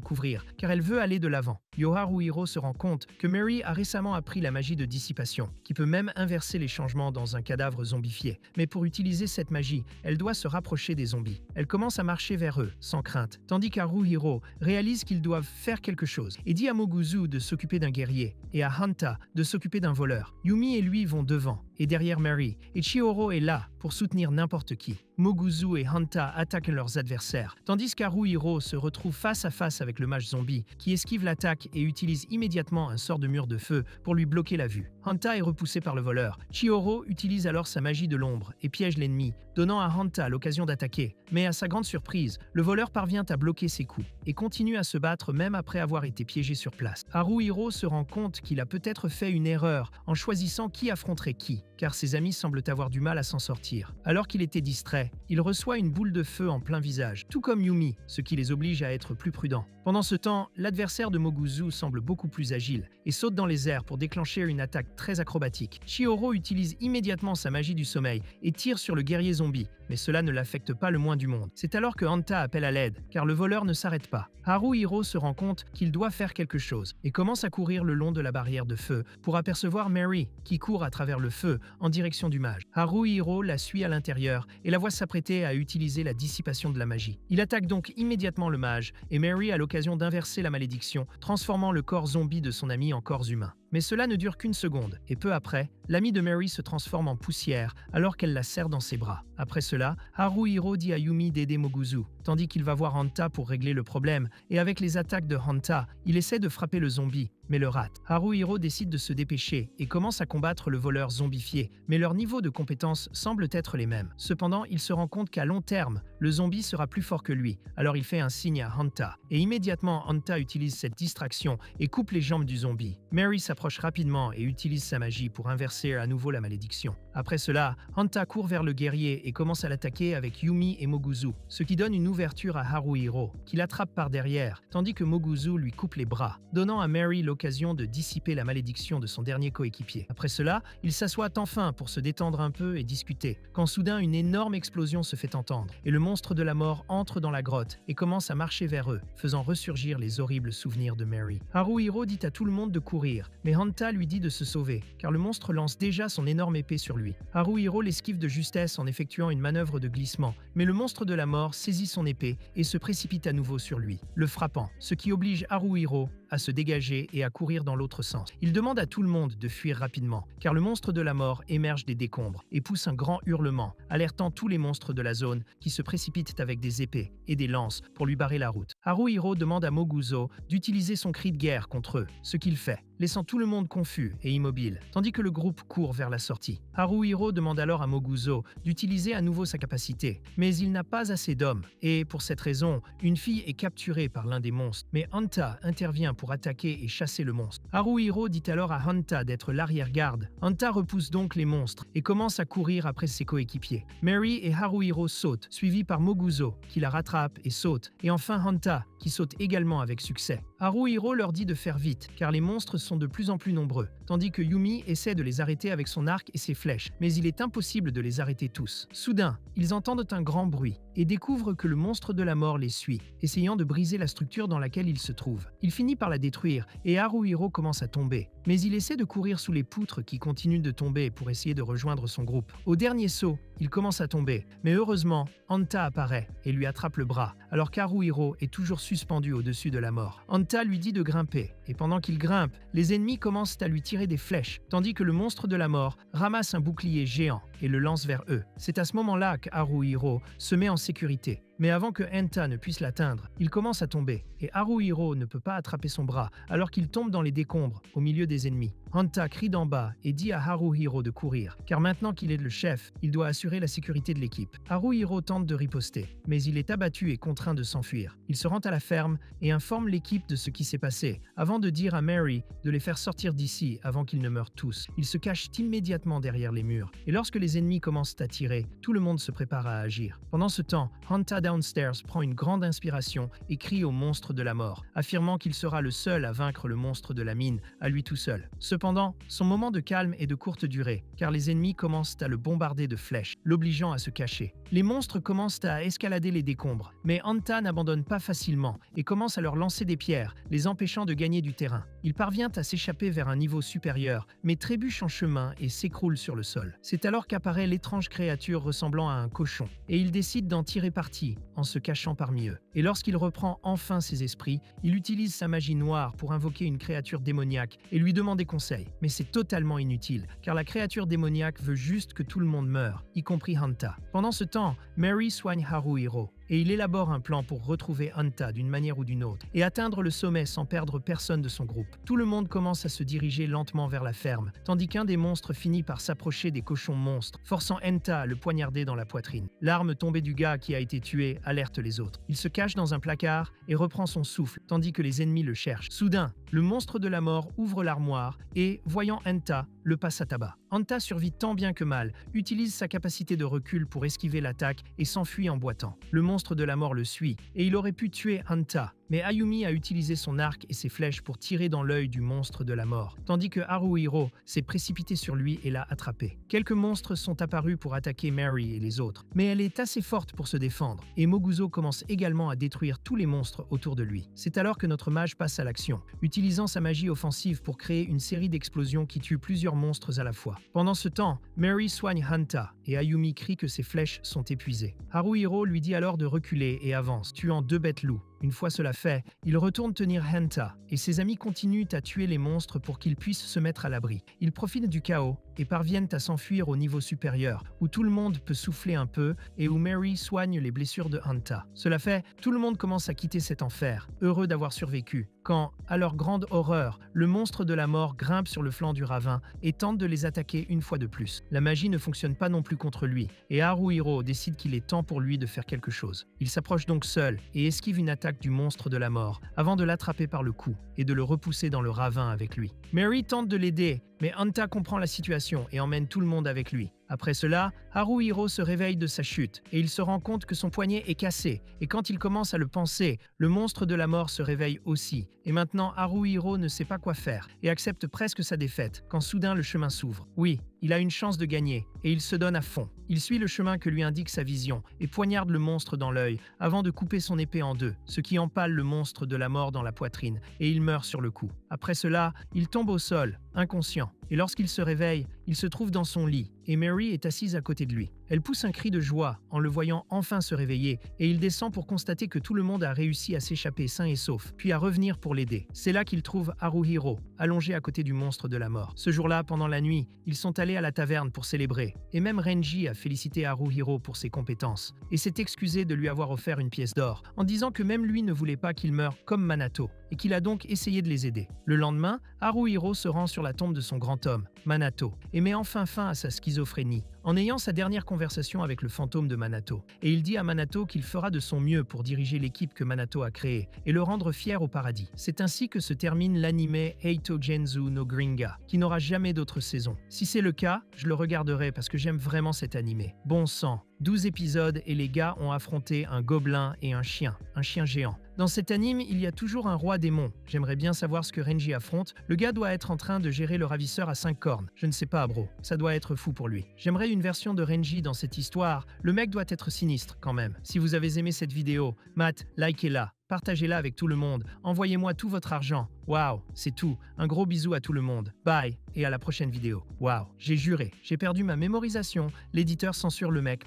couvrir, car elle veut aller de l'avant. Haruhiro se rend compte que Mary a récemment appris la magie de dissipation, qui peut même inverser les changements dans un cadavre zombifié. Mais pour utiliser cette magie, elle doit se rapprocher des zombies. Elle commence à marcher vers eux, sans crainte, tandis qu'Haruhiro réalise qu'ils doivent faire quelque chose et dit à Moguzu de s'occuper d'un guerrier et à Hanta de s'occuper d'un voleur. Yumi et lui vont devant, et derrière Mary, et Chihiro est là pour soutenir n'importe qui. Moguzu et Hanta attaquent leurs adversaires, tandis qu'Haruhiro se retrouve face à face avec le mage zombie, qui esquive l'attaque et utilise immédiatement un sort de mur de feu pour lui bloquer la vue. Hanta est repoussé par le voleur. Chihiro utilise alors sa magie de l'ombre et piège l'ennemi, donnant à Hanta l'occasion d'attaquer. Mais à sa grande surprise, le voleur parvient à bloquer ses coups et continue à se battre même après avoir été piégé sur place. Haruhiro se rend compte qu'il a peut-être fait une erreur en choisissant qui affronterait qui, car ses amis semblent avoir du mal à s'en sortir. Alors qu'il était distrait, il reçoit une boule de feu en plein visage, tout comme Yumi, ce qui les oblige à être plus prudents. Pendant ce temps, l'adversaire de Moguzu semble beaucoup plus agile et saute dans les airs pour déclencher une attaque très acrobatique. Chihiro utilise immédiatement sa magie du sommeil et tire sur le guerrier zombie, mais cela ne l'affecte pas le moins du monde. C'est alors que Hanta appelle à l'aide, car le voleur ne s'arrête pas. Haruhiro se rend compte qu'il doit faire quelque chose et commence à courir le long de la barrière de feu pour apercevoir Mary, qui court à travers le feu en direction du mage. Haruhiro la suit à l'intérieur et la voit s'apprêter à utiliser la dissipation de la magie. Il attaque donc immédiatement le mage et Mary a l'occasion d'inverser la malédiction, transformant le corps zombie de son ami en corps humain. Mais cela ne dure qu'une seconde, et peu après, l'ami de Mary se transforme en poussière alors qu'elle la serre dans ses bras. Après cela, Haruhiro dit à Yumi d'aider Moguzu, tandis qu'il va voir Hanta pour régler le problème, et avec les attaques de Hanta, il essaie de frapper le zombie, mais le rate. Haruhiro décide de se dépêcher et commence à combattre le voleur zombifié, mais leur niveau de compétence semble être les mêmes. Cependant, il se rend compte qu'à long terme, le zombie sera plus fort que lui, alors il fait un signe à Hanta, et immédiatement Hanta utilise cette distraction et coupe les jambes du zombie. Mary s'approche rapidement et utilise sa magie pour inverser à nouveau la malédiction. Après cela, Hanta court vers le guerrier et commence à l'attaquer avec Yumi et Moguzu, ce qui donne une ouverture à Haruhiro, qui l'attrape par derrière, tandis que Moguzu lui coupe les bras, donnant à Mary l'occasion de dissiper la malédiction de son dernier coéquipier. Après cela, ils s'assoient enfin pour se détendre un peu et discuter, quand soudain une énorme explosion se fait entendre, et le monstre de la mort entre dans la grotte et commence à marcher vers eux, faisant ressurgir les horribles souvenirs de Mary. Haruhiro dit à tout le monde de courir, mais Hanta lui dit de se sauver, car le monstre lance déjà son énorme épée sur lui. Haruhiro l'esquive de justesse en effectuant une manœuvre de glissement, mais le monstre de la mort saisit son épée et se précipite à nouveau sur lui, le frappant, ce qui oblige Haruhiro à se dégager et à courir dans l'autre sens. Il demande à tout le monde de fuir rapidement, car le monstre de la mort émerge des décombres et pousse un grand hurlement, alertant tous les monstres de la zone qui se précipitent avec des épées et des lances pour lui barrer la route. Haruhiro demande à Moguzo d'utiliser son cri de guerre contre eux, ce qu'il fait, laissant tout le monde confus et immobile, tandis que le groupe court vers la sortie. Haruhiro demande alors à Moguzo d'utiliser à nouveau sa capacité, mais il n'a pas assez d'hommes, et pour cette raison, une fille est capturée par l'un des monstres, mais Hanta intervient pour attaquer et chasser le monstre. Haruhiro dit alors à Hanta d'être l'arrière-garde. Hanta repousse donc les monstres et commence à courir après ses coéquipiers. Mary et Haruhiro sautent, suivis par Moguzo, qui la rattrape et saute, et enfin Hanta, qui saute également avec succès. Haruhiro leur dit de faire vite, car les monstres sont de plus en plus nombreux, tandis que Yumi essaie de les arrêter avec son arc et ses flèches, mais il est impossible de les arrêter tous. Soudain, ils entendent un grand bruit et découvrent que le monstre de la mort les suit, essayant de briser la structure dans laquelle il se trouve. Il finit par la détruire et Haruhiro commence à tomber, mais il essaie de courir sous les poutres qui continuent de tomber pour essayer de rejoindre son groupe. Au dernier saut, il commence à tomber, mais heureusement, Hanta apparaît et lui attrape le bras, alors qu'Haruhiro est toujours suspendu au-dessus de la mort. Hanta lui dit de grimper, et pendant qu'il grimpe, les ennemis commencent à lui tirer des flèches, tandis que le monstre de la mort ramasse un bouclier géant et le lance vers eux. C'est à ce moment-là qu'Haruhiro se met en sécurité. Mais avant que Hanta ne puisse l'atteindre, il commence à tomber, et Haruhiro ne peut pas attraper son bras alors qu'il tombe dans les décombres au milieu des ennemis. Hanta crie d'en bas et dit à Haruhiro de courir, car maintenant qu'il est le chef, il doit assurer la sécurité de l'équipe. Haruhiro tente de riposter, mais il est abattu et contraint de s'enfuir. Il se rend à la ferme et informe l'équipe de ce qui s'est passé, avant de dire à Mary de les faire sortir d'ici avant qu'ils ne meurent tous. Il se cache immédiatement derrière les murs, et lorsque les ennemis commencent à tirer, tout le monde se prépare à agir. Pendant ce temps, Hanta Downstairs prend une grande inspiration et crie au monstre de la mort, affirmant qu'il sera le seul à vaincre le monstre de la mine à lui tout seul. Cependant, Cependant, son moment de calme est de courte durée, car les ennemis commencent à le bombarder de flèches, l'obligeant à se cacher. Les monstres commencent à escalader les décombres, mais Hanta n'abandonne pas facilement et commence à leur lancer des pierres, les empêchant de gagner du terrain. Il parvient à s'échapper vers un niveau supérieur, mais trébuche en chemin et s'écroule sur le sol. C'est alors qu'apparaît l'étrange créature ressemblant à un cochon, et il décide d'en tirer parti en se cachant parmi eux. Et lorsqu'il reprend enfin ses esprits, il utilise sa magie noire pour invoquer une créature démoniaque et lui demander conseil. Mais c'est totalement inutile, car la créature démoniaque veut juste que tout le monde meure, y compris Hanta. Pendant ce temps, Mary soigne Haruhiro, et il élabore un plan pour retrouver Hanta d'une manière ou d'une autre et atteindre le sommet sans perdre personne de son groupe. Tout le monde commence à se diriger lentement vers la ferme, tandis qu'un des monstres finit par s'approcher des cochons monstres, forçant Hanta à le poignarder dans la poitrine. L'arme tombée du gars qui a été tué alerte les autres. Il se cache dans un placard et reprend son souffle, tandis que les ennemis le cherchent. Soudain, le monstre de la mort ouvre l'armoire et, voyant Hanta, le passe à tabac. Hanta survit tant bien que mal, utilise sa capacité de recul pour esquiver l'attaque et s'enfuit en boitant. Le monstre de la mort le suit, et il aurait pu tuer Hanta, mais Ayumi a utilisé son arc et ses flèches pour tirer dans l'œil du monstre de la mort, tandis que Haruhiro s'est précipité sur lui et l'a attrapé. Quelques monstres sont apparus pour attaquer Mary et les autres, mais elle est assez forte pour se défendre, et Moguzo commence également à détruire tous les monstres autour de lui. C'est alors que notre mage passe à l'action, utilisant sa magie offensive pour créer une série d'explosions qui tuent plusieurs monstres à la fois. Pendant ce temps, Mary soigne Hanta, et Ayumi crie que ses flèches sont épuisées. Haruhiro lui dit alors de reculer et avance, tuant 2 bêtes loups. Une fois cela fait, il retourne tenir Hanta, et ses amis continuent à tuer les monstres pour qu'ils puissent se mettre à l'abri. Ils profitent du chaos et parviennent à s'enfuir au niveau supérieur, où tout le monde peut souffler un peu et où Mary soigne les blessures de Hanta. Cela fait, tout le monde commence à quitter cet enfer, heureux d'avoir survécu, quand, à leur grande horreur, le monstre de la mort grimpe sur le flanc du ravin et tente de les attaquer une fois de plus. La magie ne fonctionne pas non plus contre lui, et Haruhiro décide qu'il est temps pour lui de faire quelque chose. Il s'approche donc seul et esquive une attaque du monstre de la mort, avant de l'attraper par le cou et de le repousser dans le ravin avec lui. Mary tente de l'aider, mais Hanta comprend la situation et emmène tout le monde avec lui. Après cela, Haruhiro se réveille de sa chute et il se rend compte que son poignet est cassé. Et quand il commence à le penser, le monstre de la mort se réveille aussi. Et maintenant, Haruhiro ne sait pas quoi faire et accepte presque sa défaite quand soudain le chemin s'ouvre. Oui, il a une chance de gagner et il se donne à fond. Il suit le chemin que lui indique sa vision et poignarde le monstre dans l'œil avant de couper son épée en deux, ce qui empale le monstre de la mort dans la poitrine et il meurt sur le coup. Après cela, il tombe au sol, inconscient. Et lorsqu'il se réveille, il se trouve dans son lit et Mary est assise à côté de lui. Elle pousse un cri de joie en le voyant enfin se réveiller et il descend pour constater que tout le monde a réussi à s'échapper sain et sauf, puis à revenir pour l'aider. C'est là qu'il trouve Haruhiro, allongé à côté du monstre de la mort. Ce jour-là, pendant la nuit, ils sont allés à la taverne pour célébrer et même Renji a félicité Haruhiro pour ses compétences et s'est excusé de lui avoir offert une pièce d'or en disant que même lui ne voulait pas qu'il meure comme Manato et qu'il a donc essayé de les aider. Le lendemain, Haruhiro se rend sur la tombe de son grand homme, Manato, et met enfin fin à sa schizophrénie en ayant sa dernière conversation avec le fantôme de Manato. Et il dit à Manato qu'il fera de son mieux pour diriger l'équipe que Manato a créée et le rendre fier au paradis. C'est ainsi que se termine l'anime Eito Genzu no Gringa, qui n'aura jamais d'autre saison. Si c'est le cas, je le regarderai parce que j'aime vraiment cet anime. Bon sang, 12 épisodes et les gars ont affronté un gobelin et un chien géant. Dans cet anime, il y a toujours un roi démon. J'aimerais bien savoir ce que Renji affronte. Le gars doit être en train de gérer le ravisseur à 5 cornes. Je ne sais pas, bro. Ça doit être fou pour lui. J'aimerais une version de Renji dans cette histoire. Le mec doit être sinistre, quand même. Si vous avez aimé cette vidéo, likez-la. Partagez-la avec tout le monde. Envoyez-moi tout votre argent. Waouh, c'est tout. Un gros bisou à tout le monde. Bye et à la prochaine vidéo. Waouh, j'ai juré. J'ai perdu ma mémorisation. L'éditeur censure le mec.